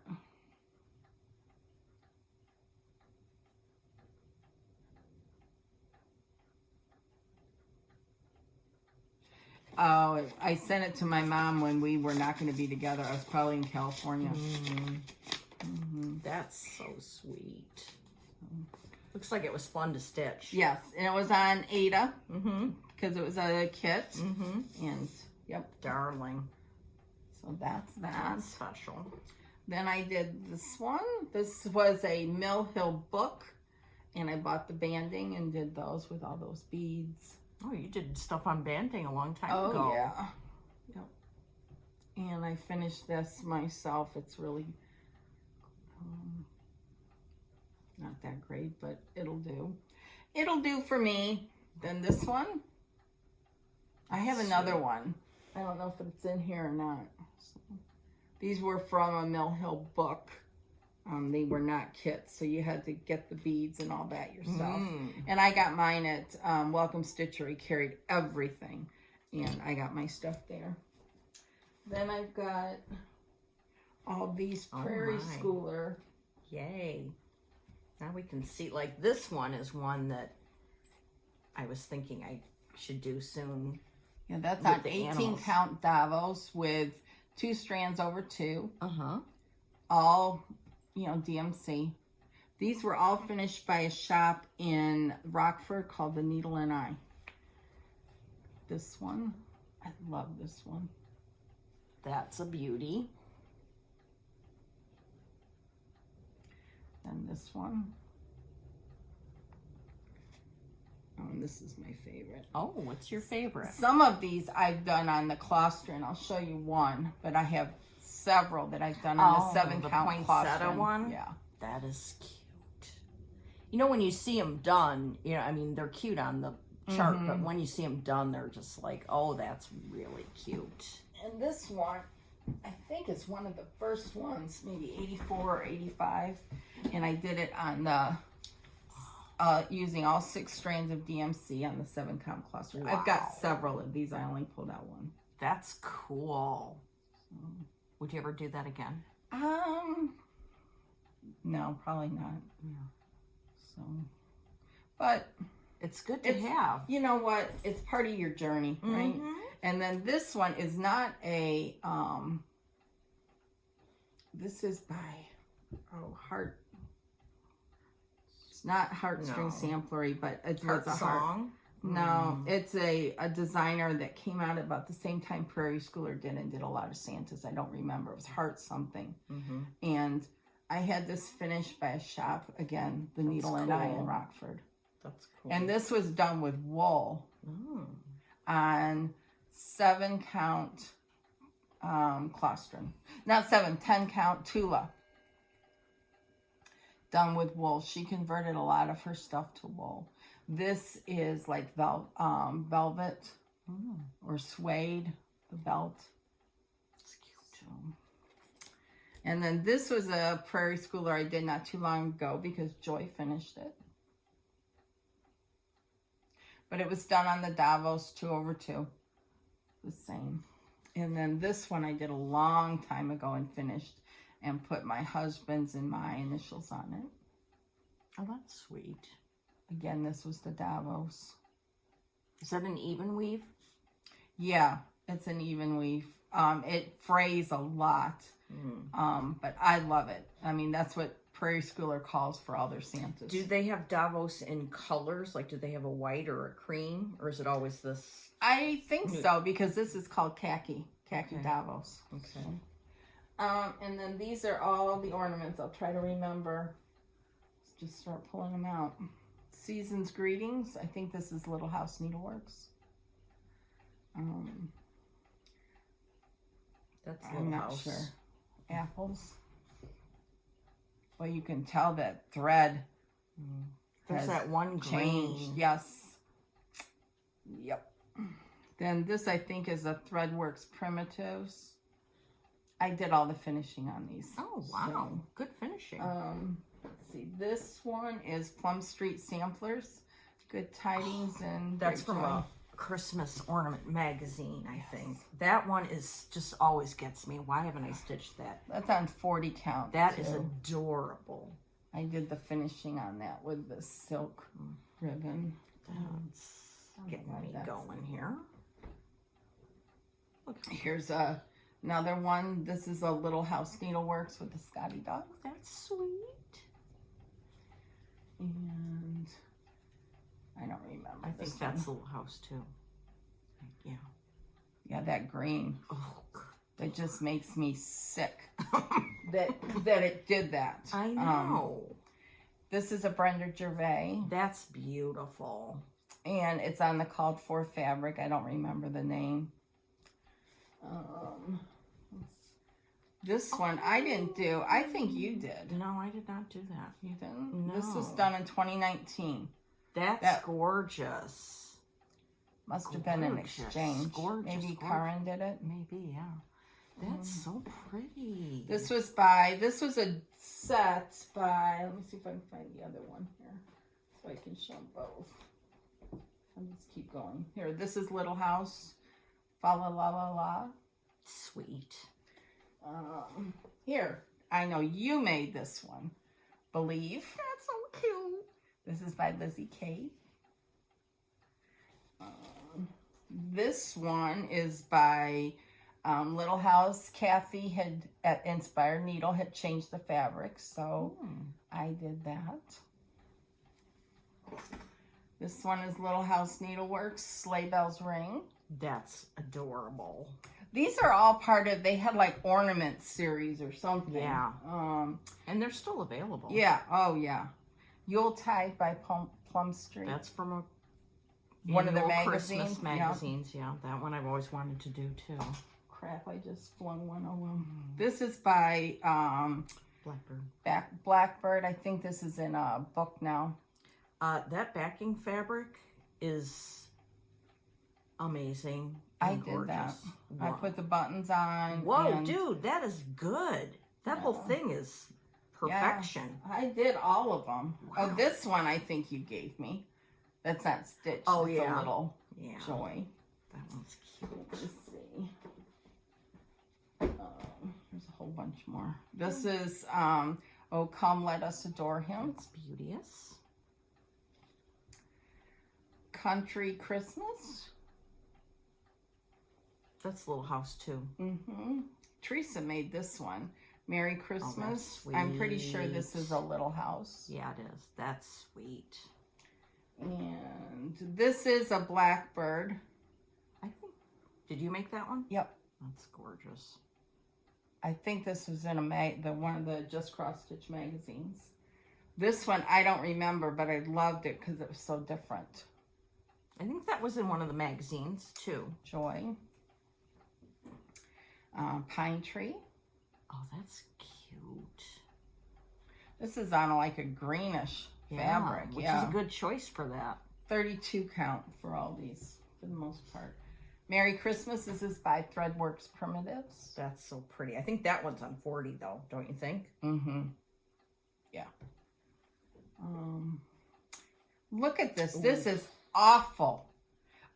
Oh, I sent it to my mom when we were not going to be together. I was probably in California. That's so sweet. Looks like it was fun to stitch. Yes, and it was on Ada Mm-hmm. because it was a kit. Mm-hmm. And yep, Darling. so that's that. That's special. Then I did this one. This was a Mill Hill book, and I bought the banding and did those with all those beads. Oh, you did stuff on banding a long time Oh ago. yeah, yep. And I finished this myself. It's really not that great, but it'll do. It'll do for me. Then this one. I have another one. I don't know if it's in here or not. So, these were from a Mill Hill book. They were not kits, so you had to get the beads and all that yourself. And I got mine at Welcome Stitchery, carried everything. And I got my stuff there. Then I've got all these Prairie Schooler. Yay. Now we can see, like this one is one that I was thinking I should do soon. Yeah, that's With on the 18 animals. count Davos with 2 strands over 2. Uh-huh. All, DMC. These were all finished by a shop in Rockford called The Needle and Eye. This one, I love this one. That's a beauty. And this one. Oh, and this is my favorite. Oh, what's your favorite? Some of these I've done on the Claustron. I'll show you one, but I have several that I've done on the 7 count poinsettia Claustron. one? Yeah. That is cute. You know, when you see them done, they're cute on the chart, but when you see them done, they're just like, oh, that's really cute. And this one, I think is one of the first ones, maybe 84 or 85. And I did it on the, using all 6 strands of DMC on the 7 count cluster. Wow. I've got several of these. I only pulled out one. That's cool. Would you ever do that again? No, probably not. Yeah. So, but It's good to have. you know what? It's part of your journey, right? Mhm. And then this one is not a, this is by, Heart. It's not Heartstring Samplery, but it's Heart a Song. No, it's a designer that came out about the same time Prairie Schooler did and did a lot of Santas. I don't remember. It was Heart something. Mm-hmm. And I had this finished by a shop, again, The Needle and Eye in cool. Rockford. That's cool. And this was done with wool on 7 count Claustron. Not 7, 10 count Tula. Done with wool. She converted a lot of her stuff to wool. This is like velvet or suede, the belt. It's cute. And then this was a Prairie Schooler I did not too long ago because Joy finished it. But it was done on the Davos 2/2. The same. And then this one I did a long time ago and finished and put my husband's and my initials on it. Oh, that's sweet. Again, this was the Davos. Is that an even weave? Yeah, it's an even weave. It frays a lot, but I love it. I mean, that's what Prairie Schooler calls for all their Santas. Do they have Davos in colors? Like, do they have a white or a cream? Or is it always this? I think so, because this is called khaki Davos. Okay. And then these are all the ornaments. I'll try to remember. Let's just start pulling them out. Season's Greetings. I think this is Little House Needleworks. That's I'm not House. sure. Apples. Well, you can tell that thread There's has that one changed. green. Yes. Yep. Then this, I think, is a Threadworks Primitives. I did all the finishing on these. Oh, wow. Good finishing. Let's see. This one is Plum Street Samplers. Good Tidings and That's Great from Joy. a Christmas ornament magazine, I think. That one is just always gets me. Why haven't I stitched that? That's on 40 count. That too. is adorable. I did the finishing on that with the silk ribbon. That's getting me going here. Here's another one. This is a Little House Needleworks with the Scotty dog. That's sweet. And I don't remember. I think that's the little house too. Yeah. Yeah, that green. Oh, God. That just makes me sick. that it did that. I know. This is a Brenda Gervais. That's beautiful. And it's on the called for fabric. I don't remember the name. This one I didn't do. I think you did. No, I did not do that. You didn't? No. This was done in 2019. That's gorgeous. Must have been an Gorgeous. exchange. Gorgeous, Maybe gorgeous. Karen did it. Maybe, yeah. That's so pretty. This was a set by, let me see if I can find the other one here. So I can show them both. I'll just keep going. Here, this is Little House. Fa la la la la. Sweet. Here, I know you made this one. Believe. That's so cute. This is by Lizzie Kate. This one is by Little House. Kathy had at Inspired Needle had changed the fabric, so I did that. This one is Little House Needleworks, Sleigh Bells Ring. That's adorable. These are all part of, they had like ornament series or something. Yeah. And they're still available. Yeah, oh yeah. Yuletide by Plum Street. That's from one of the annual magazines. Christmas magazines, yeah. That one I've always wanted to do too. Crap, I just flung one of them. This is by Blackbird. Blackbird. I think this is in a book now. That backing fabric is amazing. I and did gorgeous. that. Wow. I put the buttons on. Whoa, and dude, that is good. That whole thing is perfection. Yeah, I did all of them. Wow. Oh, this one I think you gave me. That's not stitched. Oh, it's yeah. a little Yeah. joy. That one's cute. Let's see. There's a whole bunch more. This is Oh Come Let Us Adore Him. It's beauteous. Country Christmas. That's Little House too. Teresa made this one. Merry Christmas. sweet. I'm pretty sure this is a Little House. Yeah, it is. That's sweet. And this is a Blackbird. I think. Did you make that one? Yep. That's gorgeous. I think this was in one of the Just Cross Stitch magazines. This one I don't remember, but I loved it because it was so different. I think that was in one of the magazines too. Joy. Pine Tree. Oh, that's cute. This is on like a greenish fabric. Which is a good choice for that. 32 count for all these, for the most part. Merry Christmas. This is by Threadworks Primitives. That's so pretty. I think that one's on 40 though, don't you think? Yeah. Look at this. Ooh. This is awful.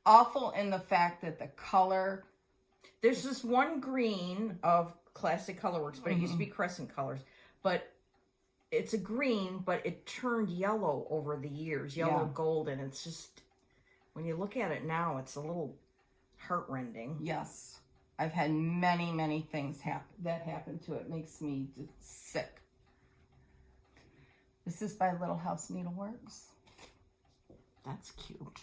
Awful in the fact that the color... There's this one green of Classic Colorworks, but it used to be Crescent Colors. But it's a green, but it turned yellow over the years. Yellow gold, and it's just... When you look at it now, it's a little heartrending. Yes. I've had many, many things happen to it. Makes me sick. This is by Little House Needleworks. That's cute.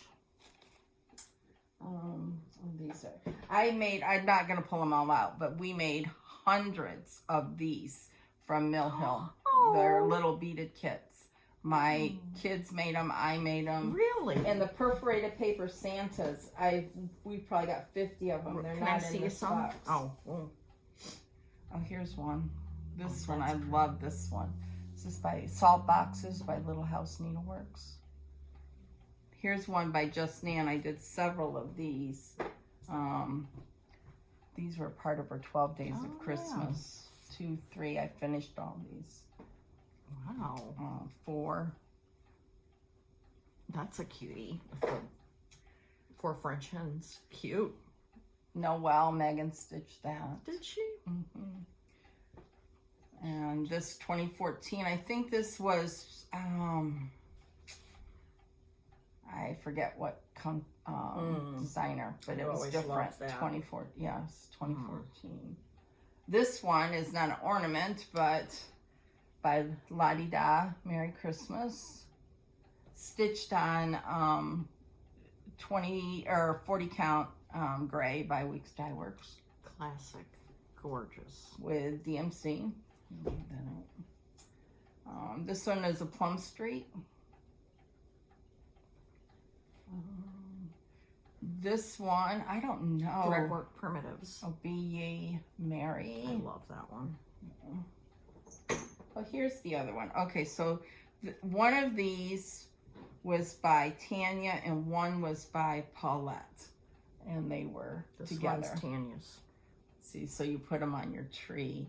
These are, I'm not going to pull them all out, but we made hundreds of these from Mill Hill. Oh. They're little beaded kits. My kids made them. I made them. Really? And the perforated paper Santas, we've probably got 50 of them. They're Can not I see in this some? box. Oh, Here's one. This one, I love this one. This is by Salt Boxes by Little House Needleworks. Here's one by Just Nan. I did several of these. These were part of her 12 Days of Christmas. 2, 3. I finished all these. Wow. 4. That's a cutie. For French hens. Cute. Noelle, Megan stitched that. Did she? And this 2014, I think this was, I forget what designer, but it was different. 2014, yes, 2014. This one is not an ornament, but by La Di Da, Merry Christmas. stitched on 20 or 40 count gray by Weeks Dye Works. Classic. Gorgeous. With DMC. Leave that out. This one is a Plum Street. This one, I don't know. Threadwork Primitives. Oh, Be Ye Merry. I love that one. Oh, here's the other one. Okay, so one of these was by Tanya and one was by Paulette. And they were This together. one's Tanya's. See, so you put them on your tree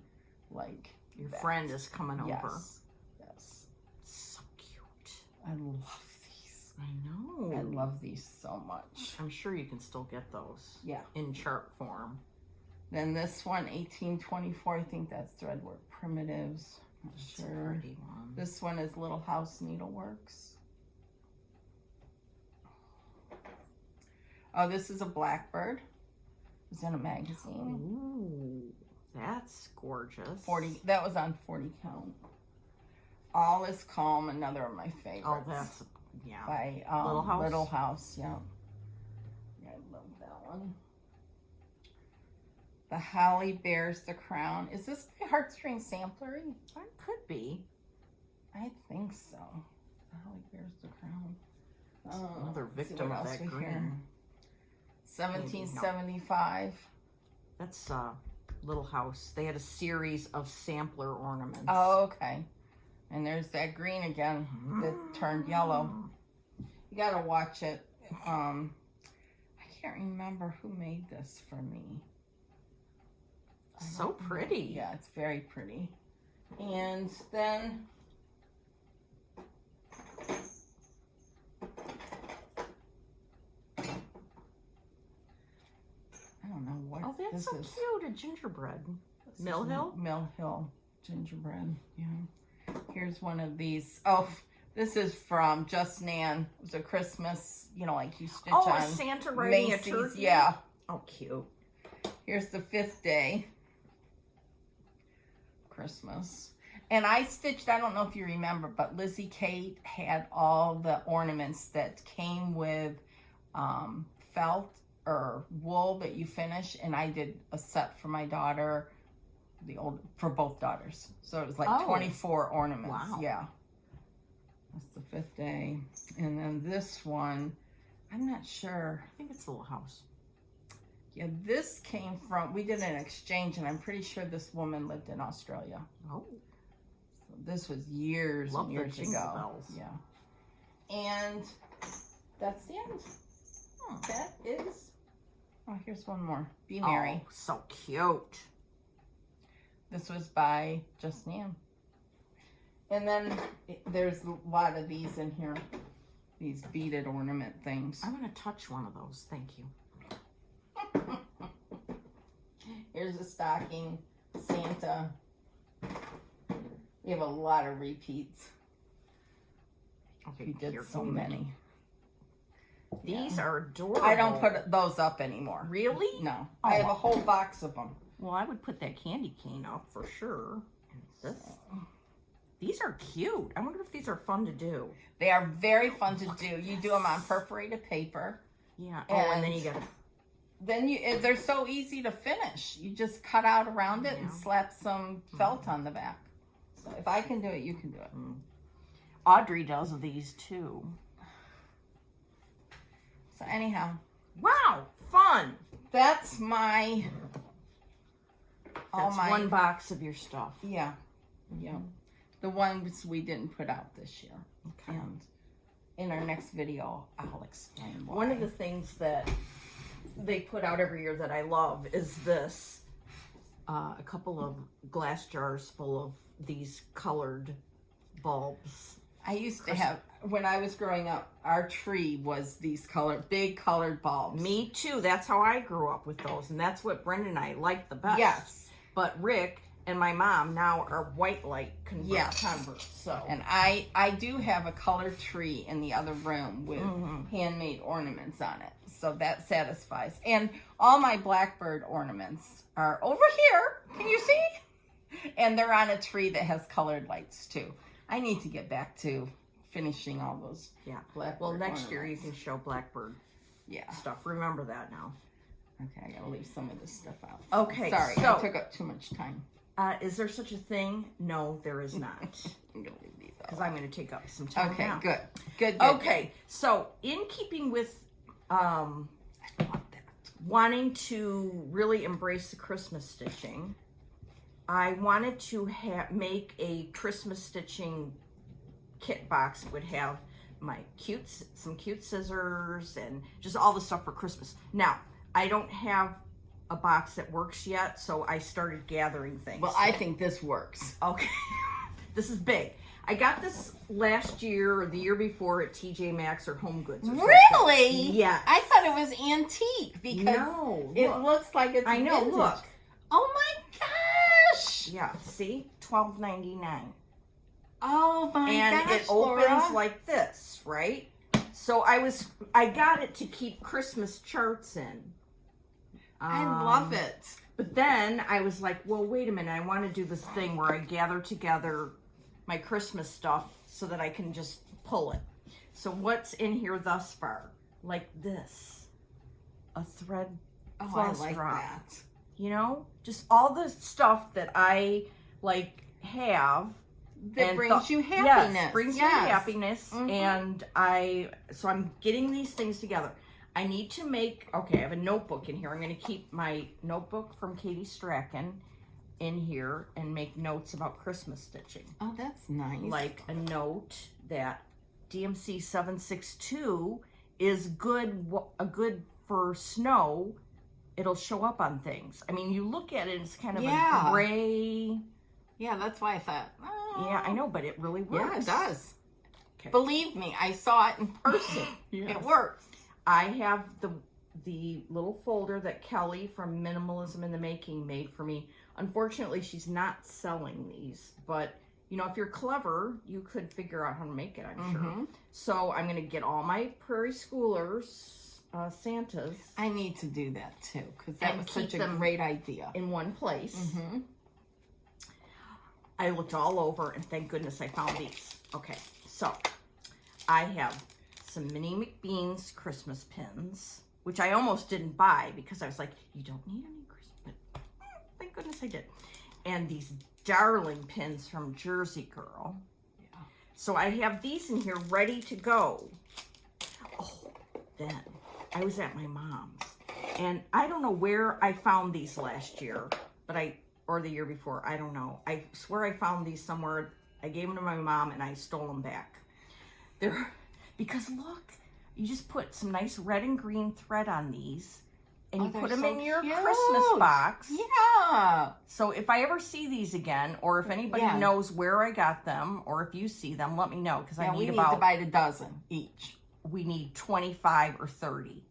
like Your that. friend is coming over. Yes. So cute. I love these. I know. I love these so much. I'm sure you can still get those. Yeah. In chart form. Then this one, 1824, I think that's Threadwork Primitives. Not It's sure. a pretty one. This one is Little House Needleworks. Oh, this is a Blackbird. It's in a magazine. Ooh, that's gorgeous. 40. That was on 40 count. All is Calm, another of my favorites. Oh, that's, yeah. by Little House? Little House, yeah. Yeah, I love that one. The Holly Bears the Crown. Is this by Heartstring Samplery? It could be. I think so. The Holly Bears the Crown. Another Let's see victim what of else that we green. hear. 1775. That's Little House. They had a series of sampler ornaments. Oh, okay. And there's that green again that turned yellow. You gotta watch it. I can't remember who made this for me. So pretty. Yeah, it's very pretty. And then I don't know what Oh, that's this so is. cute. A gingerbread. This is Mill Hill? Mill Hill gingerbread. Yeah. Here's one of these. Oh, this is from Just Nan. It was a Christmas, you know, like you stitch Oh, on is Santa riding Macy's. a turkey? Yeah. Oh, cute. Here's the 5th day. Christmas. And I stitched, I don't know if you remember, but Lizzie Kate had all the ornaments that came with felt or wool that you finish. And I did a set for my daughter, for both daughters. So it was like 24 ornaments. Wow. Yeah. That's the 5th day. And then this one, I'm not sure. I think it's Little House. Yeah, this came from, we did an exchange, and I'm pretty sure this woman lived in Australia. Oh. So this was years Love and the years jingle ago. bells. Yeah. And that's the end. That is, oh, here's one more. Be Merry. Oh, so cute. This was by Just Nan. And then there's a lot of these in here. These beaded ornament things. I'm going to touch one of those. Thank you. Here's a stocking, Santa. We have a lot of repeats. Okay, We did here, so give me that. many. These are adorable. I don't put those up anymore. Really? No. Oh. I have a whole box of them. Well, I would put that candy cane up for sure. And these are cute. I wonder if these are fun to do. They are very fun to do. You do them on perforated paper. Yeah. Oh, and then And- you got to... Then they're so easy to finish. You just cut out around it and Yeah. slap some felt on the back. So if I can do it, you can do it. Audrey does these too. So anyhow, Wow, fun. that's my That's one box of your stuff. yeah. The ones we didn't put out this year. Okay. And in our next video, I'll explain why. One of the things that they put out every year that I love is this. A couple of glass jars full of these colored bulbs. I used to have, when I was growing up, our tree was these big colored bulbs. Me too. That's how I grew up with those. And that's what Brenda and I like the best. Yes. But Rick and my mom now are white light Yes. converts. So. And I do have a colored tree in the other room with handmade ornaments on it. So that satisfies. And all my blackbird ornaments are over here. Can you see? And they're on a tree that has colored lights too. I need to get back to finishing all those. Yeah. Blackbird Well, next year you ornaments. can show Blackbird Yeah. stuff. Remember that now. Okay, I gotta leave some of this stuff out. Okay, Sorry, so- I took up too much time. Is there such a thing? No, there is not. I'm gonna leave these Because out. I'm going to take up some time Okay, now. good. Good. Okay, so in keeping with I love that. wanting to really embrace the Christmas stitching, I wanted to make a Christmas stitching kit box that would have my some cute scissors and just all the stuff for Christmas. Now, I don't have a box that works yet, so I started gathering things. Well, I think this works. Okay, this is big. I got this last year or the year before at TJ Maxx or Home Goods. Or something. Really? Yes. I thought it was antique because No, it look. looks like it's I know. vintage. Look. Oh my gosh! Yeah. See, $12.99. Oh my And gosh, it opens Laura. like this, right? So I got it to keep Christmas charts in. I love it. But then I was like, well, wait a minute. I want to do this thing where I gather together my Christmas stuff so that I can just pull it. So what's in here thus far? Like this. A thread Oh, I floss like drop. that. You know? Just all the stuff that I like have. That and brings you happiness. Yes, brings me Yes. happiness. Mhm. And so I'm getting these things together. I need to make, okay, I have a notebook in here. I'm going to keep my notebook from Katie Strachan in here and make notes about Christmas stitching. Oh, that's nice. Like a note that DMC 762 is good for snow. It'll show up on things. I mean, you look at it, it's kind of Yeah. a gray. Yeah, that's why I thought. Oh. Yeah, I know, but it really works. Yeah, it does. Okay. Believe me, I saw it in person. Yes. It works. I have the little folder that Kelly from Minimalism in the Making made for me. Unfortunately, she's not selling these, but you know, if you're clever, you could figure out how to make it, I'm sure. So I'm going to get all my Prairie Schoolers, Santas, I need to do that too because that And was keep such a them great idea. in one place. Mm-hmm. I looked all over, and thank goodness I found these. Okay, so I have some Minnie McBean's Christmas pins, which I almost didn't buy because I was like, you don't need any Christmas, but thank goodness I did. And these darling pins from Jersey Girl. Yeah. So I have these in here ready to go. Oh, then I was at my mom's, and I don't know where I found these last year, or the year before, I don't know. I swear I found these somewhere. I gave them to my mom and I stole them back. Because look, you just put some nice red and green thread on these and you they're put them so in your cute. Christmas box. Yeah. So if I ever see these again, or if anybody Yeah. knows where I got them, or if you see them, let me know. Because Yeah, I we need need to about, buy a dozen each. we need 25 or 30.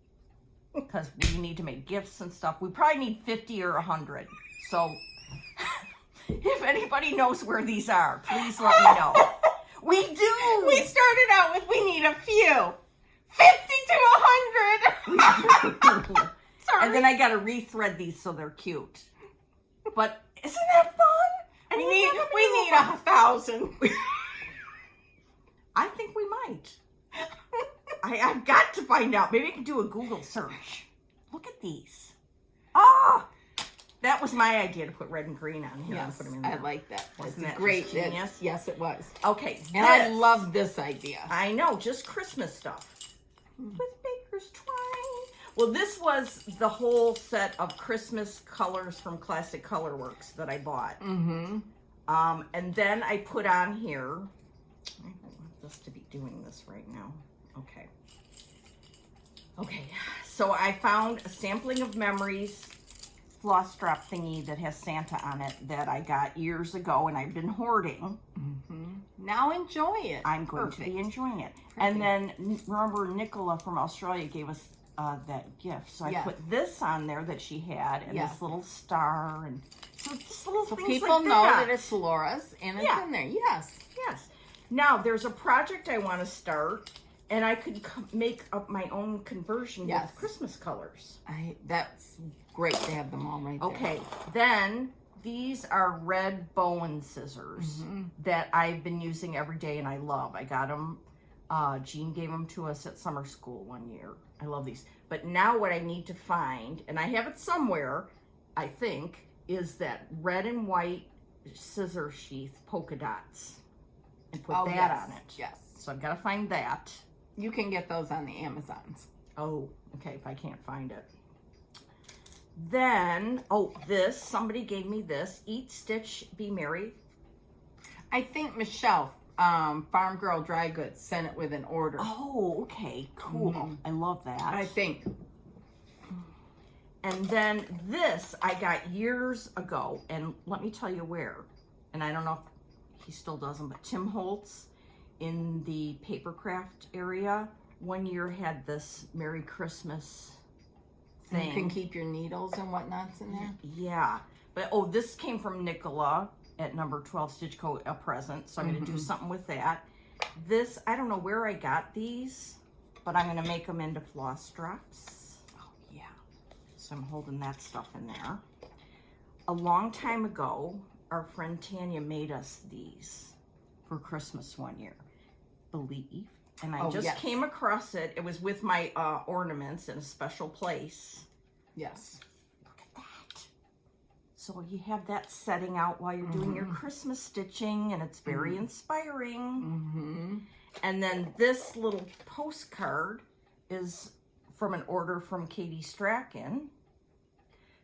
Because we need to make gifts and stuff. We probably need 50 or 100. So if anybody knows where these are, please let me know. We do. We started out with we need a few. 50 to 100. Sorry. And then I got to rethread these so they're cute. But isn't that fun? And we you need never we know. need 1,000. I think we might. I've got to find out. Maybe I can do a Google search. Look at these. Ah! That was my idea to put red and green on here. and Yes, put them in I there. like that. Wasn't It's that great. just genius? Yes, it was. Okay. And I this. love this idea. I know, just Christmas stuff. With Baker's Twine. Well, this was the whole set of Christmas colors from Classic Colorworks that I bought. Mm-hmm. And then I put on here, I don't want this to be doing this right now. Okay. Okay, so I found a sampling of Memories floss drop thingy that has Santa on it that I got years ago and I've been hoarding. Mm-hmm. Now enjoy it. I'm going to be enjoying it. And then remember Nicola from Australia gave us that gift. So I Yes. put this on there that she had and Yes. this little star and so just little So things people like know that. that it's Laura's and it's Yeah. in there. Yes. Yes. Now there's a project I want to start and I could make up my own conversion Yes. with Christmas colors. That's great to have them all right there. Okay, then these are red Bowen scissors that I've been using every day and I love. I got them Jean gave them to us at summer school one year. I love these. But now what I need to find, and I have it somewhere, I think, is that red and white scissor sheath polka dots. And put that yes, on it. Yes. So I've got to find that. You can get those on the Amazons. Oh, okay, if I can't find it. Then, this, somebody gave me this. Eat, Stitch, Be Merry. I think Michelle, Farm Girl Dry Goods, sent it with an order. Oh, okay, cool. Mhm. I love that. I think. And then this I got years ago, and let me tell you where. And I don't know if he still does them, but Tim Holtz in the paper craft area one year had this Merry Christmas thing. You can keep your needles and whatnots in there. Yeah. But, this came from Nicola at number 12 Stitch Co. a present. So I'm going to do something with that. This, I don't know where I got these, but I'm going to make them into floss drops. Oh, yeah. So I'm holding that stuff in there. A long time ago, our friend Tanya made us these for Christmas one year, believe. And I just came across it. It was with my ornaments in a special place. Yes. Look at that. So you have that setting out while you're doing your Christmas stitching, and it's very inspiring. And then this little postcard is from an order from Katie Strachan.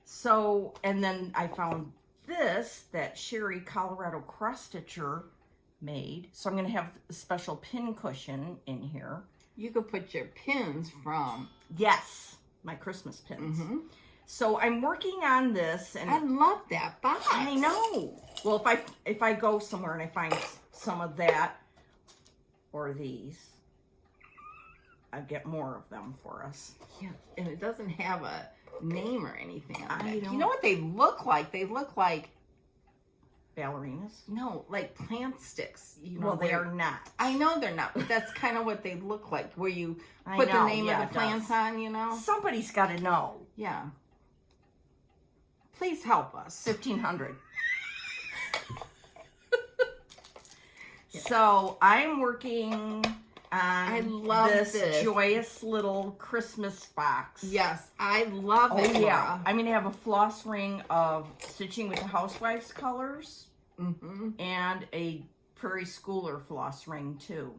So, and then I found this that Sherry Colorado cross stitcher made. So I'm going to have a special pin cushion in here. You could put your pins from. Yes, my Christmas pins. So I'm working on this, and I love that box. I know. Well, if I go somewhere and I find some of that or these, I'll get more of them for us. Yeah, and it doesn't have a name or anything on it. don't- You know what they look like? They look like, Ballerinas? no, like plant sticks. You know, Well, they are not. I know they're not, but that's kind of what they look like, where you I put the know, name yeah, of the it plants does. on, you know? Somebody's got to know. Yeah. Please help us. 1,500. So I'm working on love this this. joyous little Christmas box. Yes, I love Oh it. yeah. I'm going to have a floss ring of stitching with the housewives colors and a prairie schooler floss ring too.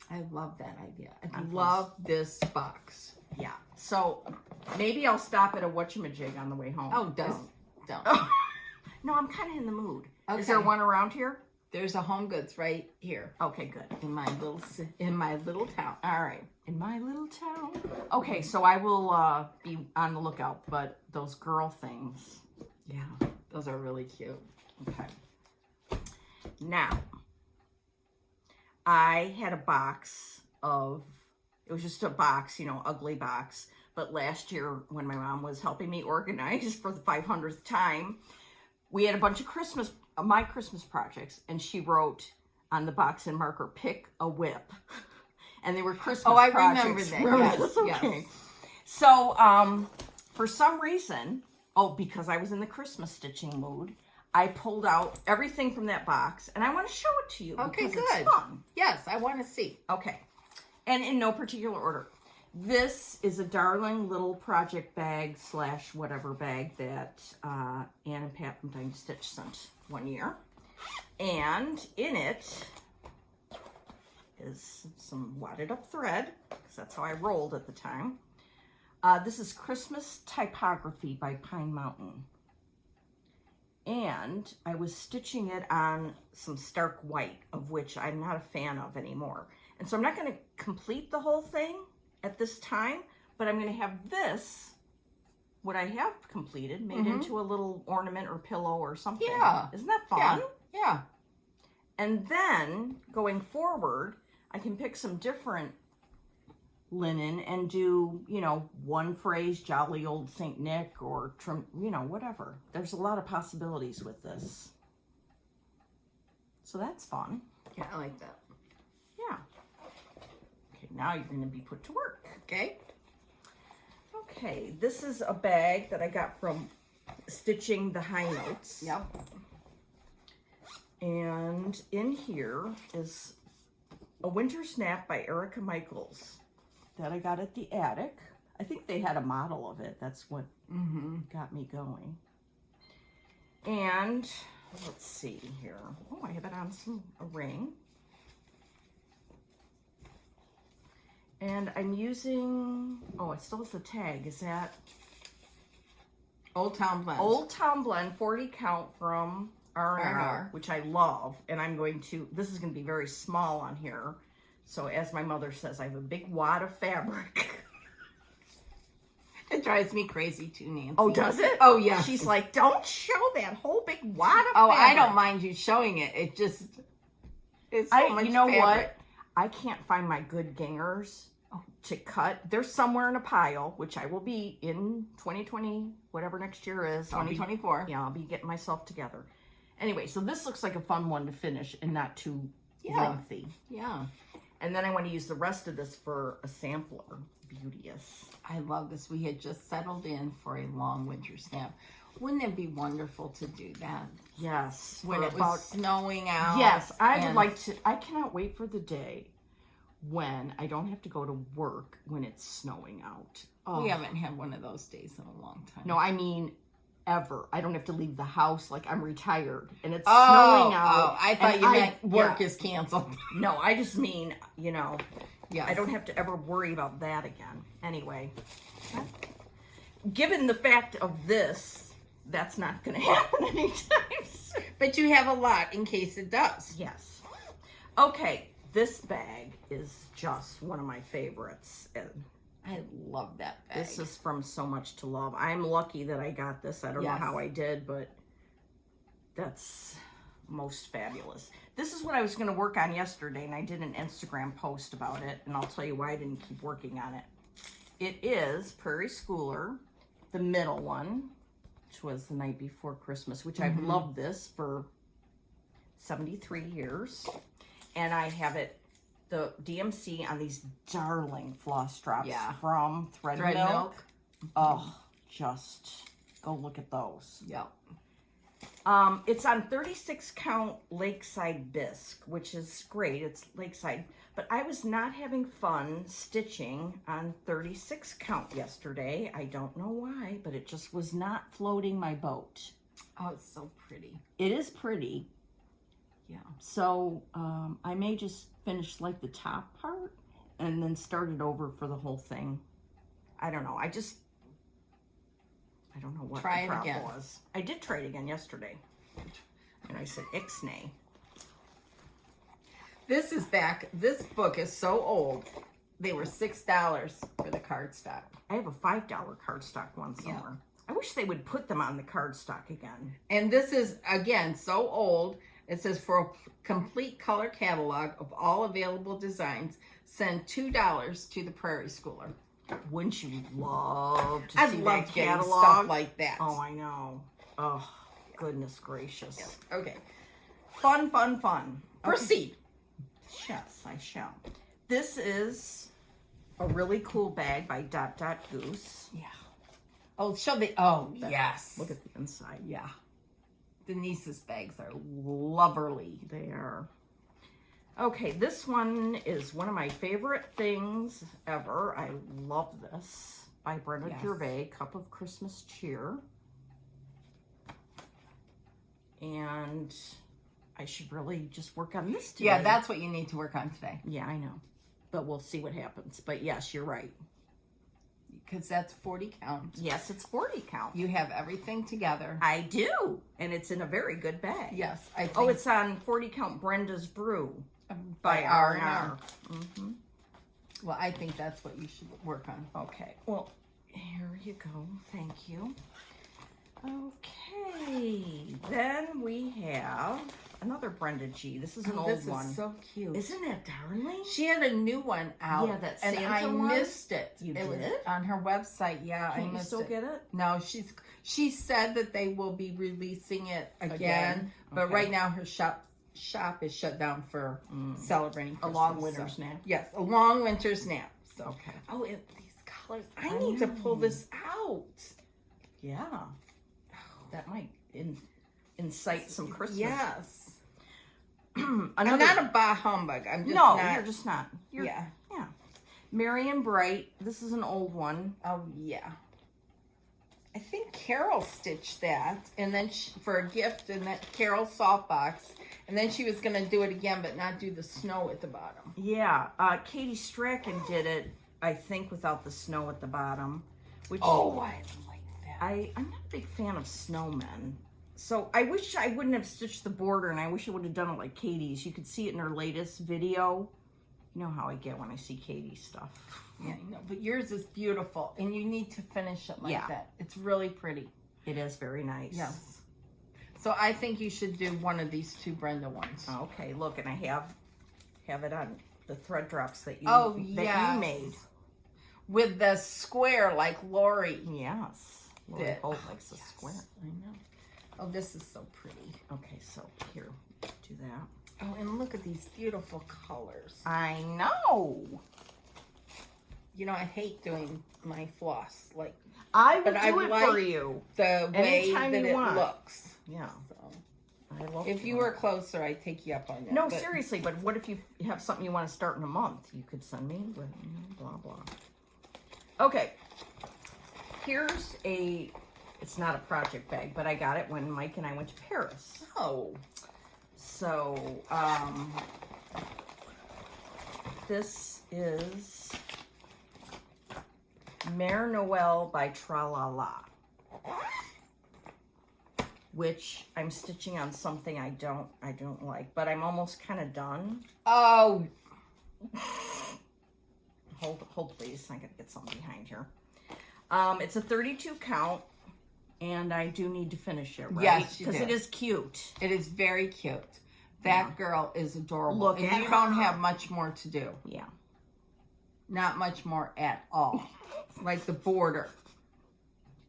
I love that idea. I On love this box. Yeah. So maybe I'll stop at a whatchamajig on the way home. Oh, don't. No, I'm kind of in the mood. Okay. Is there one around here? There's a Home Goods right here Okay, good. in my little town. All right. In my little town. Okay, so I will be on the lookout, but those girl things. Yeah, those are really cute. Okay. Now, I had a box of, it was just a box, ugly box. But last year, when my mom was helping me organize for the 500th time, we had a bunch of my Christmas projects, and she wrote on the box in marker, pick a whip. And they were Christmas projects. I remember that. Yes, Okay. yes. So, for some reason, because I was in the Christmas stitching mood, I pulled out everything from that box, and I want to show it to you Okay, because good. it's fun. Yes, I want to see. Okay. And in no particular order. This is a darling little project bag / whatever bag that Ann and Pat from Time to Stitch sent one year. And in it is some wadded up thread, because that's how I rolled at the time. This is Christmas Typography by Pine Mountain. And I was stitching it on some stark white, of which I'm not a fan of anymore. And so I'm not going to complete the whole thing at this time, but I'm going to have this, what I have completed, made into a little ornament or pillow or something. Yeah. Isn't that fun? Yeah. And then, going forward, I can pick some different linen and do, one phrase, jolly old St. Nick, or, whatever. There's a lot of possibilities with this. So that's fun. Yeah, I like that. Yeah. Okay, now you're going to be put to work. Okay. Okay, this is a bag that I got from Stitching the High Notes. Yep. And in here is A Winter Snap by Erica Michaels that I got at the attic. I think they had a model of it. That's what got me going. And let's see here. Oh, I have it on a ring. And I'm using, oh, it still has the tag. Is that Old Town Blend? Old Town Blend 40 count from R&R, which I love. And I'm going to, this is going to be very small on here. So as my mother says, I have a big wad of fabric. It drives me crazy too, Nancy. Oh, does it? Oh, yeah. She's like, don't show that whole big wad of Oh, fabric. I don't mind you showing it. It just, it's so much you know fabric. what? I can't find my good gingers to cut. They're somewhere in a pile, which I will be in 2020, whatever next year is. 2024. I'll be getting myself together. Anyway, so this looks like a fun one to finish and not too lengthy. Yeah. And then I want to use the rest of this for a sampler. Beauteous. I love this. We had just settled in for a long winter snap. Wouldn't it be wonderful to do that? Yes. When it was snowing out. Yes, I would like to. I cannot wait for the day when I don't have to go to work when it's snowing out. Oh. We haven't had one of those days in a long time. No, I mean ever. I don't have to leave the house, like I'm retired and it's snowing out. Oh, I thought you meant work is canceled. No, I just mean, Yes. I don't have to ever worry about that again. Anyway, given the fact of this, that's not going to happen anytime soon. But you have a lot in case it does. Yes. Okay, this bag is just one of my favorites. I love that bag. This is from So Much to Love. I'm lucky that I got this. I don't know how I did, but that's most fabulous. This is what I was going to work on yesterday, and I did an Instagram post about it, and I'll tell you why I didn't keep working on it. It is Prairie Schooler, the middle one, which was The Night Before Christmas, which I've loved this for 73 years. And I have it, the DMC on these darling floss drops from Thread Milk. Oh, just go look at those. Yep. It's on 36 count Lakeside bisque, which is great. It's Lakeside. But I was not having fun stitching on 36 count yesterday. I don't know why, but it just was not floating my boat. Oh, it's so pretty. It is pretty. Yeah. So I may just finish like the top part and then start it over for the whole thing. I don't know. I don't know what the problem was. I did try it again yesterday. And I said, ixnay. This is back. This book is so old. They were $6 for the cardstock. I have a $5 cardstock one somewhere. I wish they would put them on the cardstock again. And this is, again, so old. It says, for a complete color catalog of all available designs, send $2 to the Prairie Schooler. Wouldn't you love to I'd see love that getting catalog? stuff like that. Oh, I know. Oh, goodness gracious. Yes. Okay. Fun, fun, fun. Proceed. Yes, I shall. This is a really cool bag by Dot Dot Goose. Yeah. Oh, show the, oh, yes. Look at the inside. Yeah. Denise's bags are loverly. They are. Okay, this one is one of my favorite things ever. I love this. By Brenda Gervais, Cup of Christmas Cheer. And I should really just work on this today. Yeah, that's what you need to work on today. Yeah, I know. But we'll see what happens. But yes, you're right. Because that's 40 count. Yes, it's 40 count. You have everything together. I do. And it's in a very good bag. Yes, I think. Oh, it's on 40 count Brenda's Brew by R&R. Mm-hmm. Well, I think that's what you should work on. Okay. Well, here you go. Thank you. Okay. Then we have another Brenda G. This is an old one. This is so cute. Isn't it darling? She had a new one out. Yeah, that and Santa I one? missed it. You it did? was on her website. Yeah, Can't I you missed still it. get it? No, she said that they will be releasing it again. But Okay. right now her shop is shut down for celebrating A Christmas, long winter's nap. Yes, a long winter's nap. So Okay. oh, and these colors. I need to pull this out. Yeah. That might incite some Christmas. Yes. I'm another. not a bah humbug. I'm just No, not. you're just not. You're, Yeah. yeah. Merry and Bright. This is an old one. Oh, yeah. I think Carol stitched that, and then for a gift, and that Carol softbox, and then she was going to do it again, but not do the snow at the bottom. Yeah, Katie Strachan did it, I think, without the snow at the bottom. Which Oh, I like that. I'm not a big fan of snowmen. So I wish I wouldn't have stitched the border, and I wish I would have done it like Katie's. You could see it in her latest video. You know how I get when I see Katie's stuff. Yeah, I know, but yours is beautiful, and you need to finish it like Yeah. that. It's really pretty. It is very nice. Yes. So I think you should do one of these two Brenda ones. Okay, look, and I have it on the thread drops that you you made. With the square like Lori Yes. Lori did. Holt likes the square. I know. Oh, this is so pretty. Okay, so here, do that. Oh, and look at these beautiful colors. I know. You know, I hate doing my floss like I will But I do it like- for you. the way Anytime that you it want. looks. Yeah. So, I love if you were closer, I'd take you up on that. No, but- seriously, but what if you have something you want to start in a month? You could send me with blah, blah. Okay. Here's it's not a project bag, but I got it when Mike and I went to Paris. Oh, So, this is Mère Noël by Tralala, which I'm stitching on something I don't like, but I'm almost kind of done. oh, Hold please, I gotta get something behind here. It's a 32 count, and I do need to finish it, right? Yes, you because do. it is cute. it is very cute. That girl is adorable. Look and at you her. don't have much more to do. Yeah. Not much more at all. Like the border.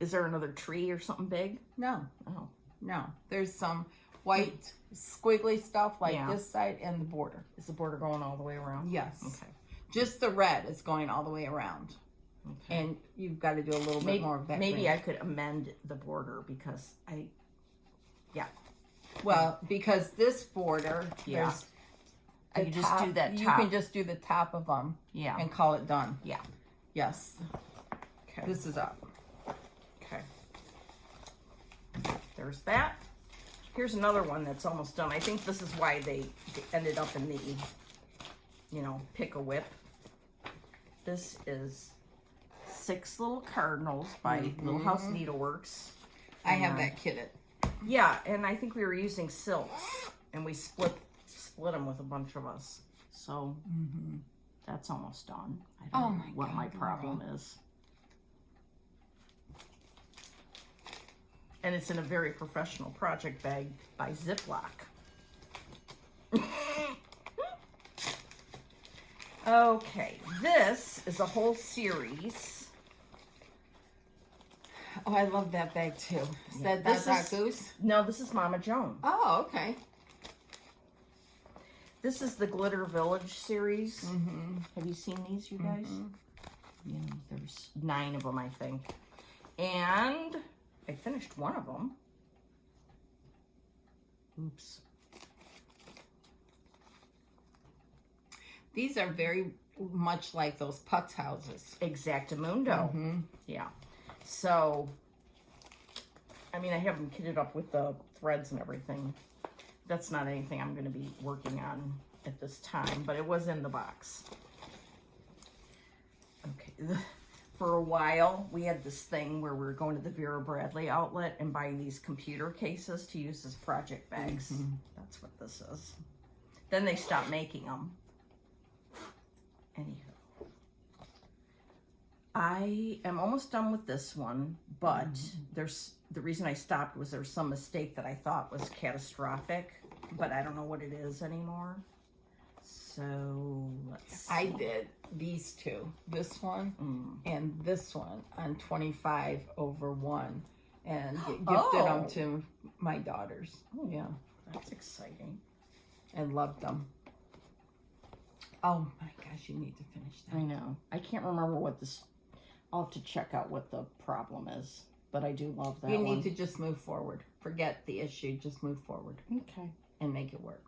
Is there another tree or something big? No, Oh. no. There's some white squiggly stuff like Yeah. this side and the border. Is the border going all the way around? Yes. Okay. Just the red is going all the way around. Okay. And you've got to do a little bit more of that. Maybe green. I could amend the border because Well, because this border, Yeah. there's I the could just do that You top. can just do the top of them Yeah. and call it done. Yeah. Yes. Okay. This is up. Okay. There's that. Here's another one that's almost done. I think this is why they ended up in the, pick a whip. This is 6 Little Cardinals by Little House Needleworks. I have that kitted. Yeah, and I think we were using silks, and we split them with a bunch of us. So that's almost done. I don't know what my problem is. And it's in a very professional project bag by Ziploc. Okay, this is a whole series. Oh, I love that bag too. Is Yeah, that this that is- goose? No, this is Mama Joan. Oh, okay. This is the Glitter Village series. Have you seen these, you guys? Yeah, there's 9 of them, I think. And I finished one of them. Oops. These are very much like those Putz houses. Exactamundo. Yeah. So, I mean, I have them kitted up with the threads and everything. That's not anything I'm going to be working on at this time, but it was in the box. Okay. For a while, we had this thing where we were going to the Vera Bradley outlet and buying these computer cases to use as project bags. That's what this is. Then they stopped making them. Anywho. I am almost done with this one, but the reason I stopped was there's some mistake that I thought was catastrophic, but I don't know what it is anymore. So let's see. I did these two, this one and this one on 25/1, and gifted them to my daughters. Oh, Yeah, that's exciting. and loved them. Oh my gosh, you need to finish I that. know. I can't remember what this. I'll have to check out what the problem is, but I do love that You one. need to just move forward. Forget the issue. Just move forward Okay. and make it work.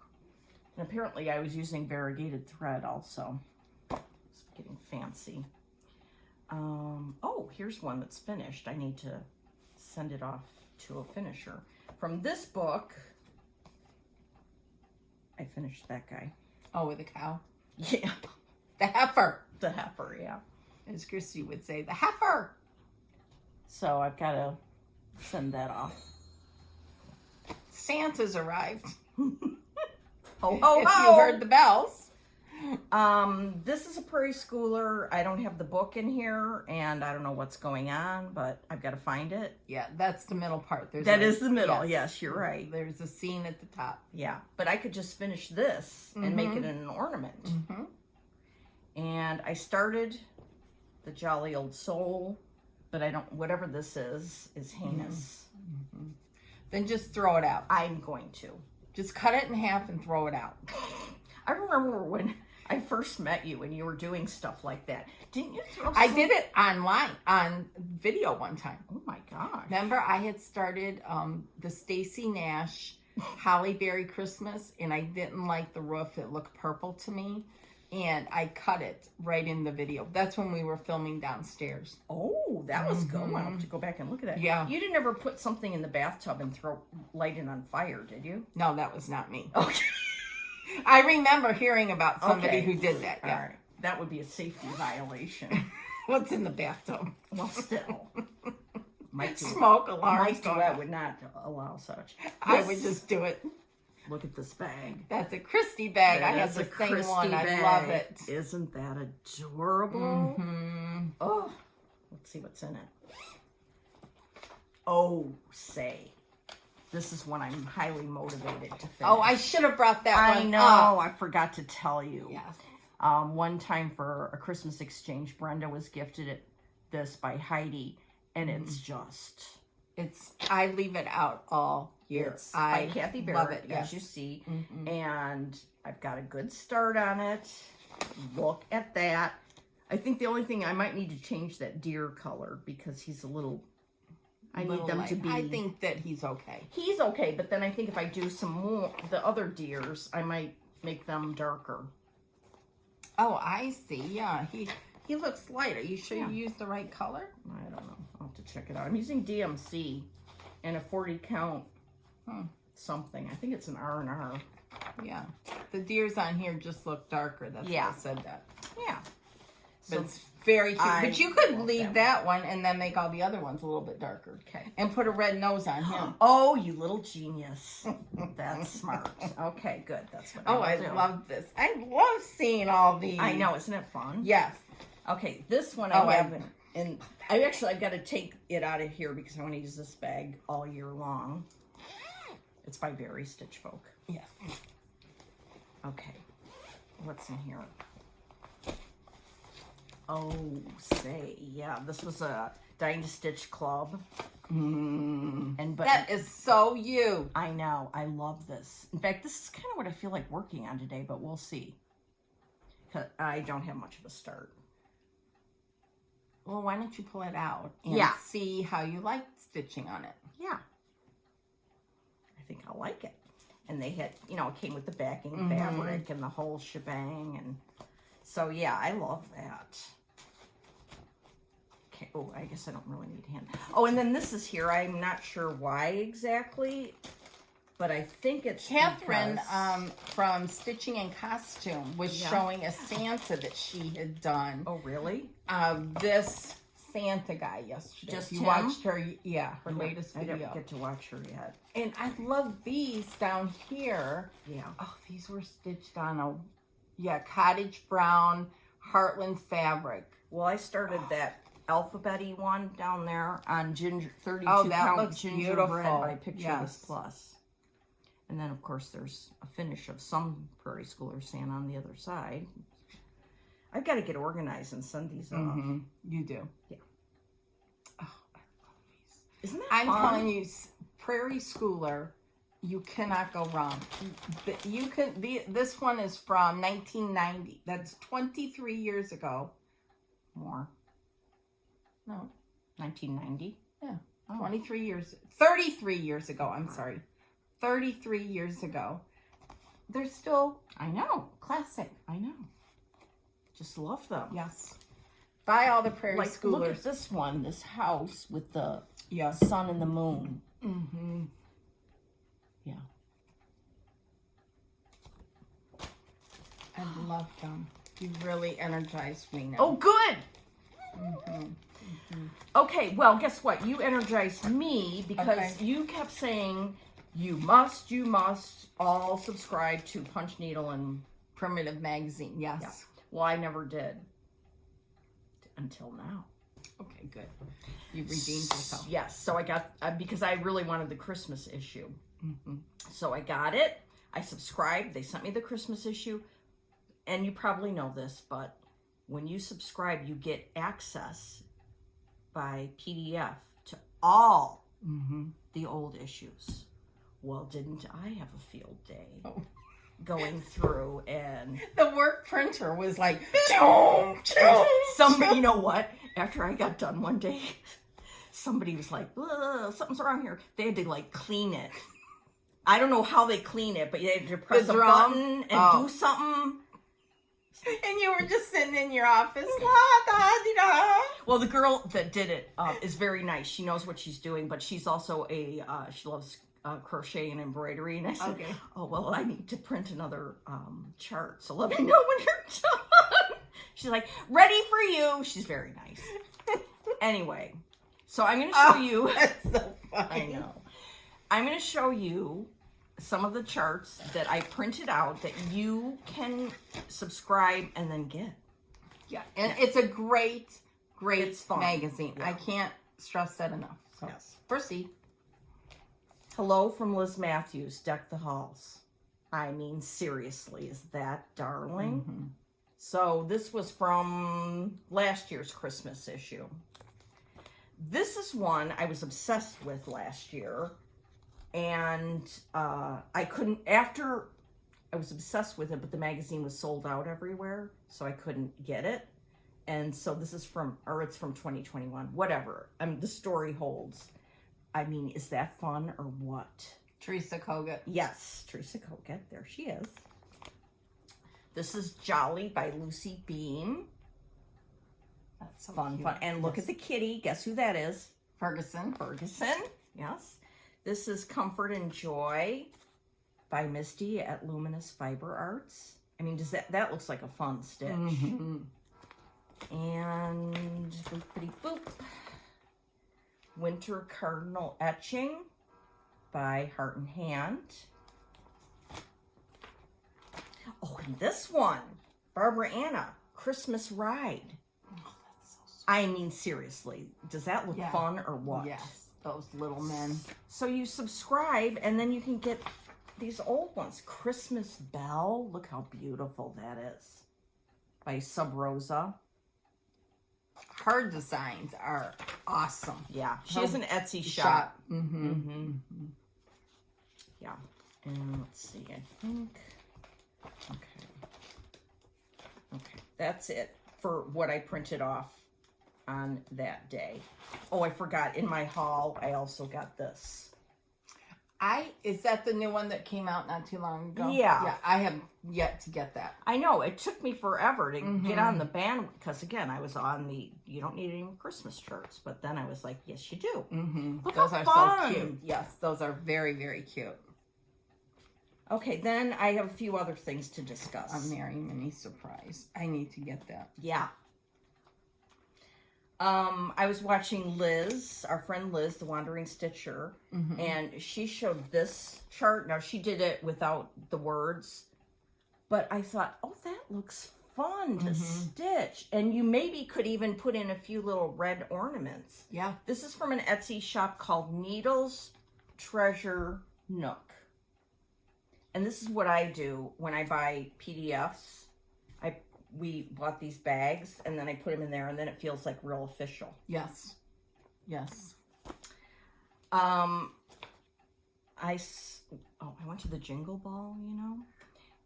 And apparently I was using variegated thread also. It's getting fancy. Oh, here's one that's finished. I need to send it off to a finisher. From this book, I finished that guy. Oh, with a cow? Yeah. The heifer. The heifer, yeah. As Christy would say, the heifer. So I've got to send that off. Santa's arrived. Oh, oh, If you heard the bells. This is a prairie schooler. I don't have the book in here, and I don't know what's going on, but I've got to find it. Yeah, that's the middle part. That is the middle. Yes, you're right. There's a scene at the top. Yeah, but I could just finish this and make it an ornament. Mm-hmm. And I started the Jolly Old Soul, but I don't, whatever this is heinous. Mm-hmm. Then just throw it out. I'm going to. Just cut it in half and throw it out. I remember when I first met you and you were doing stuff like that. Didn't you throw I did it online, on video one time. Oh my gosh. Remember, I had started the Stacy Nash Holly Berry Christmas, and I didn't like the roof. It looked purple to me, and I cut it right in the video. That's when we were filming downstairs. Oh, that was good. I'll have to go back and look at that. Yeah. You didn't ever put something in the bathtub and light it on fire, did you? No, that was not me. Okay. I remember hearing about somebody who did that. Yeah. All right. That would be a safety violation. What's in the bathtub? Well, still. Smoke alarms. I would not allow such. I would just do it. Look at this bag. That's a Christy bag. I have That's the a same Christy one. bag. I love it. Isn't that adorable? Mm-hmm. Oh, let's see what's in it. Oh, say. This is one I'm highly motivated to finish. Oh, I should have brought that one. I know. I forgot to tell you. Yes. One time for a Christmas exchange, Brenda was gifted this by Heidi, and it's just... I leave it out all year. It's by Kathy Barrett, love it, yes. as you see. And I've got a good start on it. Look at that. I think the only thing I might need to change that deer color because he's a little... I need them to be... I think that he's okay. He's okay, but then I think if I do some more, the other deers, I might make them darker. Oh, I see. Yeah, he looks light. Are you sure Yeah. you used the right color? I don't know. I'll have to check it out. I'm using DMC and a 40 count something. I think it's an R&R. Yeah. The deers on here just look darker. That's why I said that. Yeah. But So it's very cute. But you could leave that that one and then make all the other ones a little bit darker. Okay. And put a red nose on him. Oh, you little genius. That's smart. Okay, good. That's what Oh, I will do. love this. I love seeing all these. I know. Isn't it fun? Yes. Okay, this one Oh, I haven't. And I've got to take it out of here because I want to use this bag all year long. It's by Berry Stitch Folk. Yes. Okay. What's in here? Oh, say, yeah. This was a Dying to Stitch club. And but That is so you. I know. I love this. In fact, this is kind of what I feel like working on today, but we'll see. 'Cause I don't have much of a start. Well, why don't you pull it out and see how you like stitching on it? Yeah. I think I'll like it. And they had, it came with the backing fabric and the whole shebang. And so, yeah, I love that. Okay. Oh, I guess I don't really need hand. Oh, and then this is here. I'm not sure why exactly, but I think it's Catherine because... from Stitching and Costume was showing a Santa that she had done. Oh, really? This Santa guy yesterday. Just you him? watched her, her latest I video. didn't get to watch her yet. And I love these down here. Yeah. Oh, these were stitched on cottage brown Heartland fabric. Well, I started that alphabet-y one down there on 32 that count looks gingerbread beautiful. by Pictureless Yes. Plus. And then, of course, there's a finish of some Prairie Schooler Santa on the other side. I've got to get organized and send these off. You do. Yeah. Oh, I love these. Isn't that I'm fun? telling you, Prairie Schooler, you cannot go wrong. This one is from 1990. That's 23 years ago. More. No, 1990? yeah, Oh. 33 years ago. I'm sorry, 33 years ago. they're still I know. classic. I know. Just love them. Yes. Buy all the Prairie Like, look Schoolers. at this one, this house with the Yes. sun and the moon. Mm-hmm. Yeah. I love them. You really energized me now. Oh, good. Mm-hmm. Okay, well, guess what? You energized me because Okay. you kept saying you must all subscribe to Punch Needle and Primitive Magazine. Yes. yeah. Well, I never did until now. Okay, good. You redeemed yourself. Yes, so I got because I really wanted the Christmas issue. Mm-hmm. So I got it. I subscribed. They sent me the Christmas issue. And you probably know this, but when you subscribe, you get access by PDF to all the old issues. Well, didn't I have a field day going through and The work printer was like, somebody, you know what? After I got done one day, somebody was like, "Ugh, something's wrong here." They had to like clean it. I don't know how they clean it, but you had to press a drum? button and do something. and you were just sitting in your office. La, da, di, da. Well, the girl that did it is very nice. She knows what she's doing, but she's also she loves crochet and embroidery. And I said, Okay. "Oh, well, I need to print another chart, so let me know when you're done." She's like, "Ready for you." She's very nice. Anyway, so I'm going to show you. That's so I funny. know. I'm going to show you some of the charts that I printed out that you can subscribe and then get. Yeah, and it's a great It's fun. magazine. Yeah. I can't stress that enough. So, Yes. proceed. Hello from Liz Matthews, Deck the Halls. I mean, seriously, is that darling? Mm-hmm. So this was from last year's Christmas issue. This is one I was obsessed with last year. And I couldn't, after I was obsessed with it, but the magazine was sold out everywhere, so I couldn't get it. And so this is it's from 2021, whatever. The story holds. I mean, is that fun or what? Teresa Kogut. Yes, Teresa Kogut, there she is. This is Jolly by Lucy Beam. That's so Fun. And look Yes. at the kitty. Guess who that is? Ferguson. Ferguson, yes. This is Comfort and Joy by Misty at Luminous Fiber Arts. I mean, that looks like a fun stitch. Mm-hmm. And boopity boop. Winter Cardinal Etching by Heart and Hand. Oh, and this one, Barbara Anna, Christmas Ride. Oh, that's so sweet. I mean, seriously, does that look Yeah. fun or what? Yes, those little men. So you subscribe, and then you can get these old ones. Christmas Bell. Look how beautiful that is. By Sub Rosa. Her designs are awesome. Yeah. She has an Etsy shop. Shop. Mm-hmm. Mm-hmm. Yeah. And let's see. I think. Okay. Okay. That's it for what I printed off on that day. Oh, I forgot. In my haul, I also got this. Is that the new one that came out not too long ago? Yeah. Yeah, I have yet to get that. I know, it took me forever to get on the band because, again, I was on the, you don't need any more Christmas shirts. But then I was like, yes, you do. Mm-hmm. Look Those how are fun. so cute. Yes, those are very, very cute. Okay, then I have a few other things to discuss. A Merry Mini Surprise. I need to get that. Yeah. I was watching Liz, our friend Liz, the Wandering Stitcher, and she showed this chart. Now, she did it without the words, but I thought, oh, that looks fun to stitch. And you maybe could even put in a few little red ornaments. Yeah. This is from an Etsy shop called Needles Treasure Nook. And this is what I do when I buy PDFs. We bought these bags, and then I put them in there, and then it feels like real official. Yes. Yes. I went to the Jingle Ball,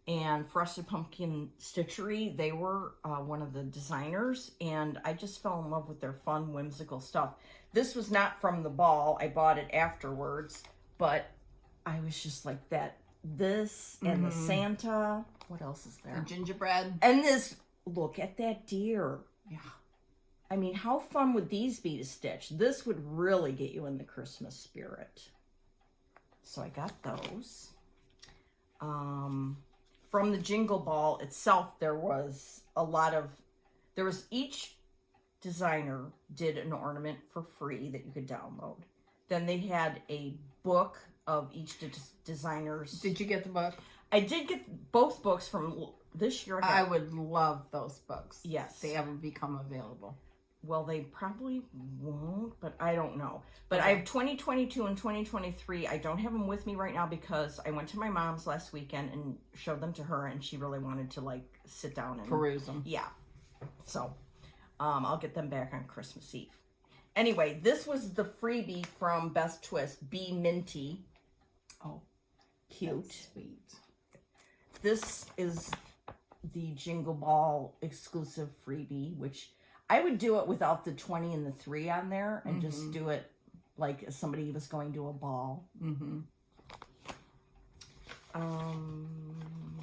and Frosted Pumpkin Stitchery, they were one of the designers, and I just fell in love with their fun, whimsical stuff. This was not from the ball. I bought it afterwards, but I was just like, that this and the Santa. What else is The there? gingerbread. And this, look at that deer. Yeah. I mean, how fun would these be to stitch? This would really get you in the Christmas spirit. So I got those. From the Jingle Ball itself, there was each designer did an ornament for free that you could download. Then they had a book of each designer's. Did you get the book? I did get both books from this year. I would love those books. Yes. If they ever become available. Well, they probably won't, but I don't know. But I have 2022 and 2023. I don't have them with me right now because I went to my mom's last weekend and showed them to her, and she really wanted to, like, sit down and peruse them. Yeah. So, I'll get them back on Christmas Eve. Anyway, this was the freebie from Best Twist, Be Minty. Oh, cute. That's sweet. This is the Jingle Ball exclusive freebie, which I would do it without the 20 and the 3 on there and just do it like if somebody was going to a ball.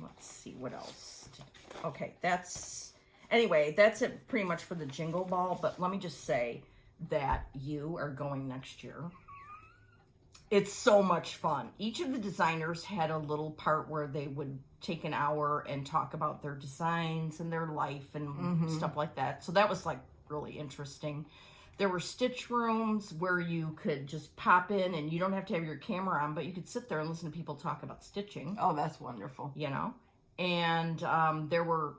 Let's see what else. Okay, that's it pretty much for the Jingle Ball, but let me just say that you are going next year. It's so much fun. Each of the designers had a little part where they would take an hour and talk about their designs and their life and stuff like that. So that was like really interesting. There were stitch rooms where you could just pop in and you don't have to have your camera on, but you could sit there and listen to people talk about stitching. Oh, that's wonderful. You know? And there were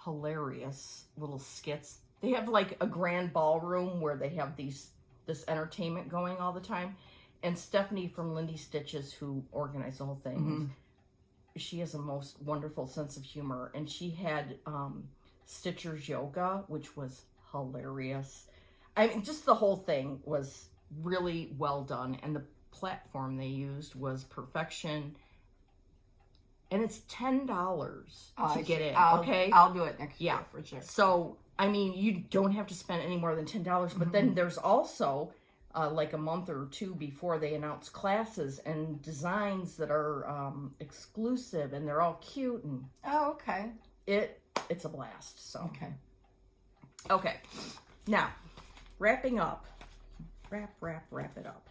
hilarious little skits. They have like a grand ballroom where they have this entertainment going all the time. And Stephanie from Lindy Stitches, who organized the whole thing, she has a most wonderful sense of humor. And she had Stitcher's Yoga, which was hilarious. I mean, just the whole thing was really well done. And the platform they used was perfection. And it's $10 to get in, okay? I'll do it next year for sure. So, I mean, you don't have to spend any more than $10. But then there's also... like a month or two before they announce classes and designs that are exclusive, and they're all cute, and okay, it's a blast. So okay. Now wrapping up, wrap it up.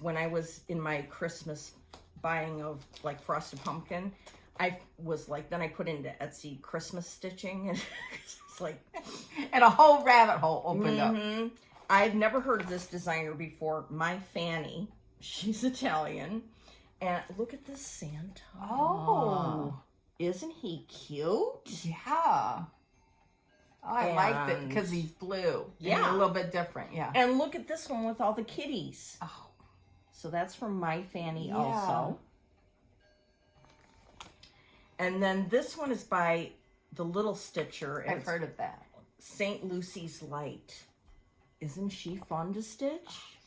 When I was in my Christmas buying of like Frosted Pumpkin, I was like, then I put into Etsy Christmas stitching, and it's like, and a whole rabbit hole opened up. I've never heard of this designer before. My Fanny, she's Italian, and look at this Santa. Oh, isn't he cute? Yeah. Oh, I like it because he's blue. Yeah, and a little bit different. Yeah. And look at this one with all the kitties. Oh, so that's from My Fanny also. And then this one is by the Little Stitcher. I've heard of that. St. Lucy's Light. Isn't she fun to stitch? Oh,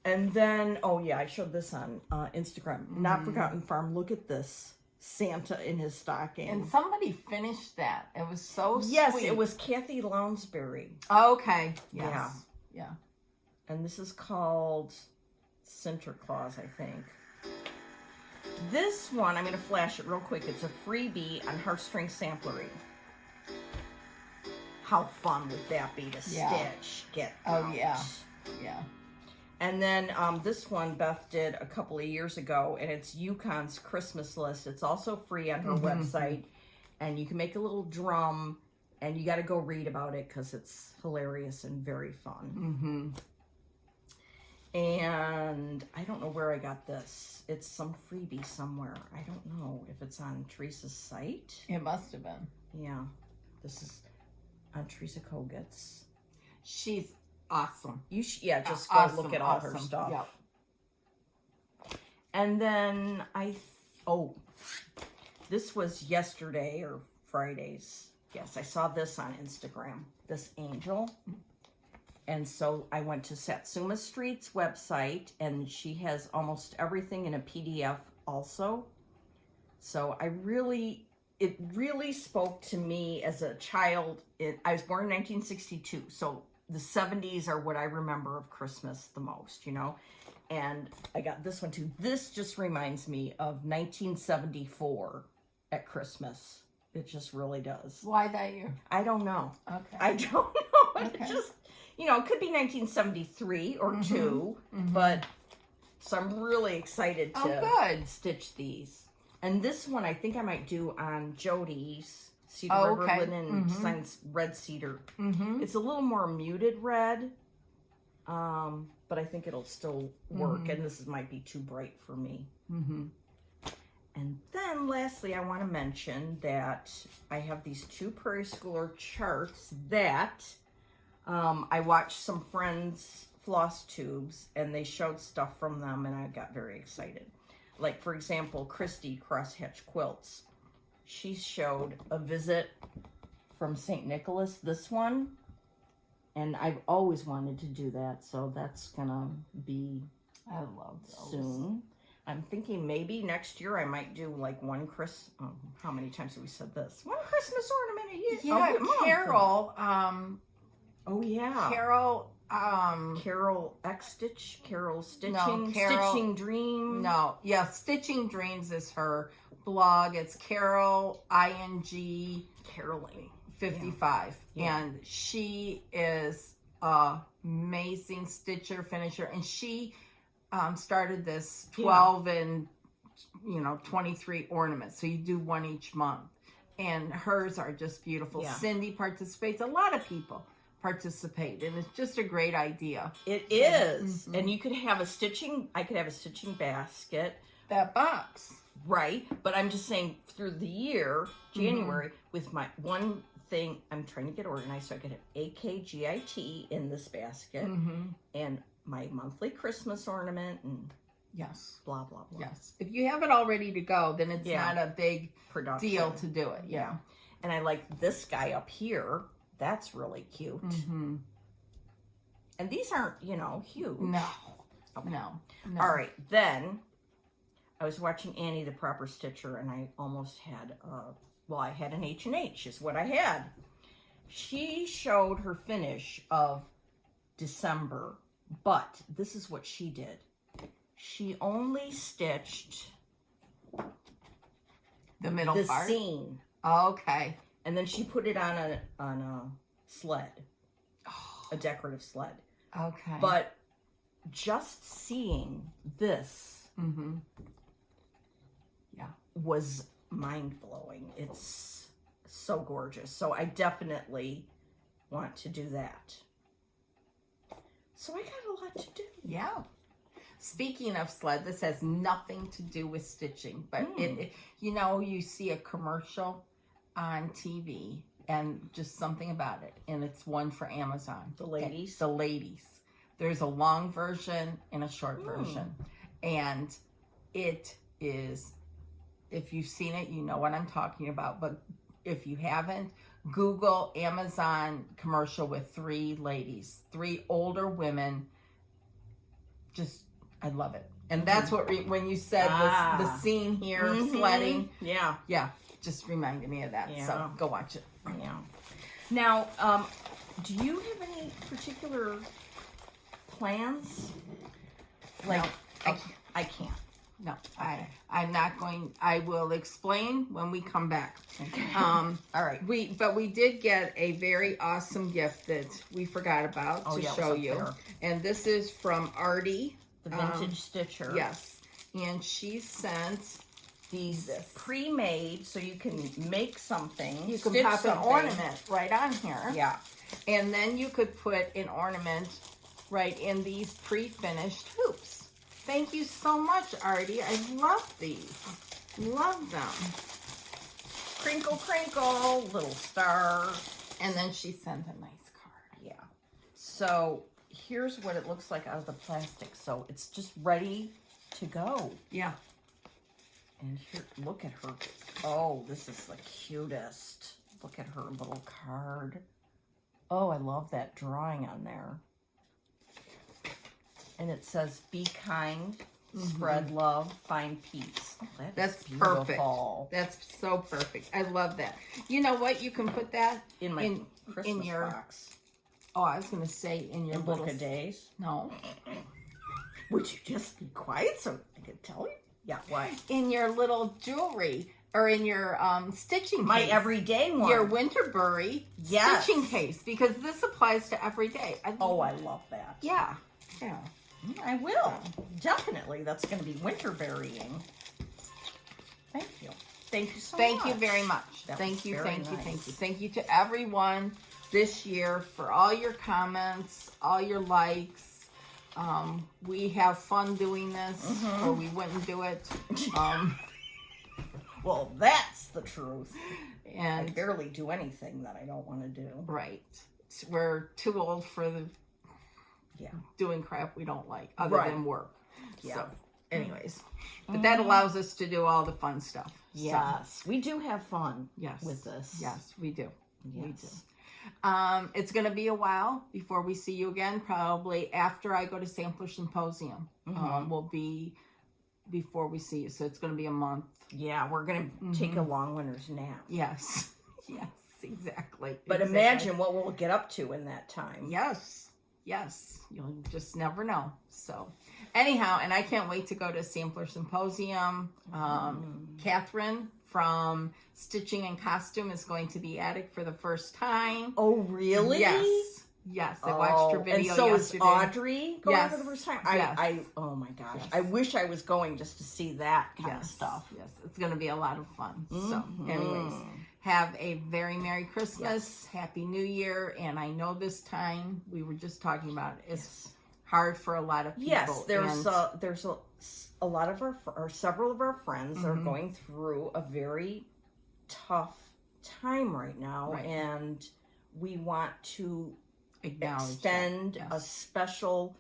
yeah. And then, I showed this on Instagram. Not Forgotten Farm. Look at this. Santa in his stocking. And somebody finished that. It was so sweet. Yes, it was Kathy Lounsbury. Okay. Yes. Yeah. And this is called Sinterklaas, I think. This one, I'm going to flash it real quick. It's a freebie on Heartstring Samplery. How fun would that be to stitch? Get out. Yeah. And then this one Beth did a couple of years ago, and it's Yukon's Christmas list. It's also free on her website, and you can make a little drum, and you got to go read about it because it's hilarious and very fun. And I don't know where I got this. It's some freebie somewhere. I don't know if it's on Teresa's site. It must have been. Yeah. This is on Teresa Koget's. She's awesome. You just go look at all her stuff. Yep. And then this was yesterday or Friday's. Yes, I saw this on Instagram. This angel. And so I went to Satsuma Street's website, and she has almost everything in a PDF also. So it really spoke to me as a child. I was born in 1962, so the 70s are what I remember of Christmas the most, you know. And I got this one too. This just reminds me of 1974 at Christmas. It just really does. Why that year? I don't know. Okay. I don't know. Okay. It just, you know, it could be 1973 or two, but so I'm really excited to stitch these. And this one I think I might do on Jody's Cedar River Linen Designs Red Cedar. It's a little more muted red, but I think it'll still work. And this might be too bright for me. And then lastly, I want to mention that I have these 2 Prairie Schooler charts that I watched some friends' floss tubes and they showed stuff from them and I got very excited. Like, for example, Christy Crosshatch Quilts. She showed a visit from St. Nicholas, this one. And I've always wanted to do that, so that's gonna be I love those. soon. I'm thinking maybe next year I might do like one how many times have we said this? One Christmas ornament a year. Yeah, Carol. Oh yeah. Carol X Stitch. Carol Stitching. Stitching Dream. No, yeah, Stitching Dreams is her blog. It's Carol ING Caroling 55, and she is an amazing stitcher finisher, and she started this 12 and 23 ornaments, so you do one each month, and hers are just beautiful. Cindy participates. A lot of people participate, and it's just a great idea. It is. And you could have a stitching, I could have a stitching basket. That box. Right, but I'm just saying through the year, January, with my one thing, I'm trying to get organized so I could have AKGIT in this basket and my monthly Christmas ornament and blah, blah, blah. Yes. If you have it all ready to go, then it's not a big production deal to do it. Yeah. And I like this guy up here. That's really cute. And these aren't, huge. No. Okay. No. All right, then I was watching Annie the Proper Stitcher, and I almost had, I had an H&H is what I had. She showed her finish of December, but this is what she did. She only stitched the middle part? Seam. Okay. And then she put it on a sled, a decorative sled. Okay. But just seeing this was mind-blowing. It's so gorgeous. So I definitely want to do that. So I got a lot to do. Yeah. Speaking of sled, this has nothing to do with stitching, but you see a commercial on TV and just something about it, and it's one for Amazon. The ladies? The ladies. There's a long version and a short version, and it is, if you've seen it, you know what I'm talking about, but if you haven't, Google Amazon commercial with 3 ladies, 3 older women. Just, I love it. And that's what, when you said the scene here, sledding. Yeah, just reminded me of that. Yeah. So go watch it. Yeah. Now, do you have any particular plans? Like, No, I can't. No, I'm not going. I will explain when we come back. Okay. All right. But we did get a very awesome gift that we forgot about to show you. There. And this is from Artie, The Vintage Stitcher. Yes. And she sent these pre-made, so you can make something. You can pop an ornament right on here. Yeah. And then you could put an ornament right in these pre-finished hoops. Thank you so much, Artie. I love these. Love them. Crinkle, crinkle, little star. And then she sent a nice card. Yeah. So here's what it looks like out of the plastic. So it's just ready to go. Yeah. And here, look at her. Oh, this is the cutest. Look at her little card. Oh, I love that drawing on there. And it says, be kind, spread love, find peace. Oh, That's beautiful. Perfect. That's so perfect. I love that. You know what? You can put that in my Christmas box. Oh, I was gonna say in your book little of days. No. Would you just be quiet so I could tell you? Yeah, what? In your little jewelry or in your stitching case. My everyday one. Your Winterbury stitching case, because this applies to every day. I love that. Yeah. Yeah. I will. Definitely. That's going to be winterberrying. Thank you. Thank you so much. Thank you very much. Thank you, thank you, thank you. Thank you to everyone this year for all your comments, all your likes. We have fun doing this, or we wouldn't do it. Well, that's the truth. And I barely do anything that I don't want to do. Right. We're too old for the doing crap we don't like, other than work. Yeah. So, anyways. But that allows us to do all the fun stuff. Yes. We do have fun Yes. with this. Yes, we do. Yes. We do. It's going to be a while before we see you again. Probably after I go to Sampler Symposium will be before we see you. So it's going to be a month. Yeah, we're going to take a long winter's nap. Yes. Yes, exactly. But imagine what we'll get up to in that time. Yes. Yes. You'll just never know. So anyhow, and I can't wait to go to Sampler Symposium. Catherine from Stitching and Costume is going to be at it for the first time. Oh, really? Yes. Yes, I watched her video and so yesterday. is Audrey going Yes. for the first time? Yes. Oh my gosh. Yes. I wish I was going just to see that kind of stuff. Yes, it's going to be a lot of fun. So, anyways, have a very Merry Christmas, Happy New Year, and I know this time we were just talking about it's hard for a lot of people. Yes, there's a lot of or several of our friends are going through a very tough time right now, and we want to extend a special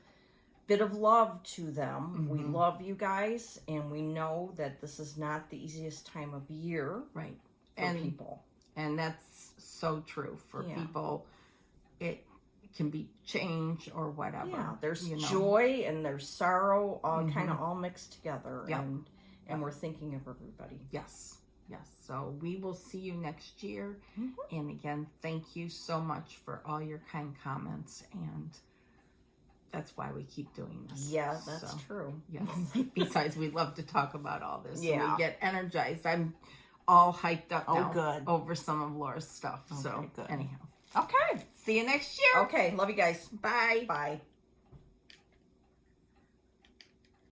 bit of love to them. We love you guys, and we know that this is not the easiest time of year for people. And that's so true for people. It can be change or whatever. Yeah, there's joy and there's sorrow, all kind of all mixed together. And we're thinking of everybody. Yes. Yes. So we will see you next year. And again, thank you so much for all your kind comments. And that's why we keep doing this. Yeah, that's true. Yes. Besides, we love to talk about all this. Yeah. We get energized. I'm all hyped up now over some of Laura's stuff. Okay, so anyhow. Okay. See you next year. Okay. Love you guys. Bye. Bye.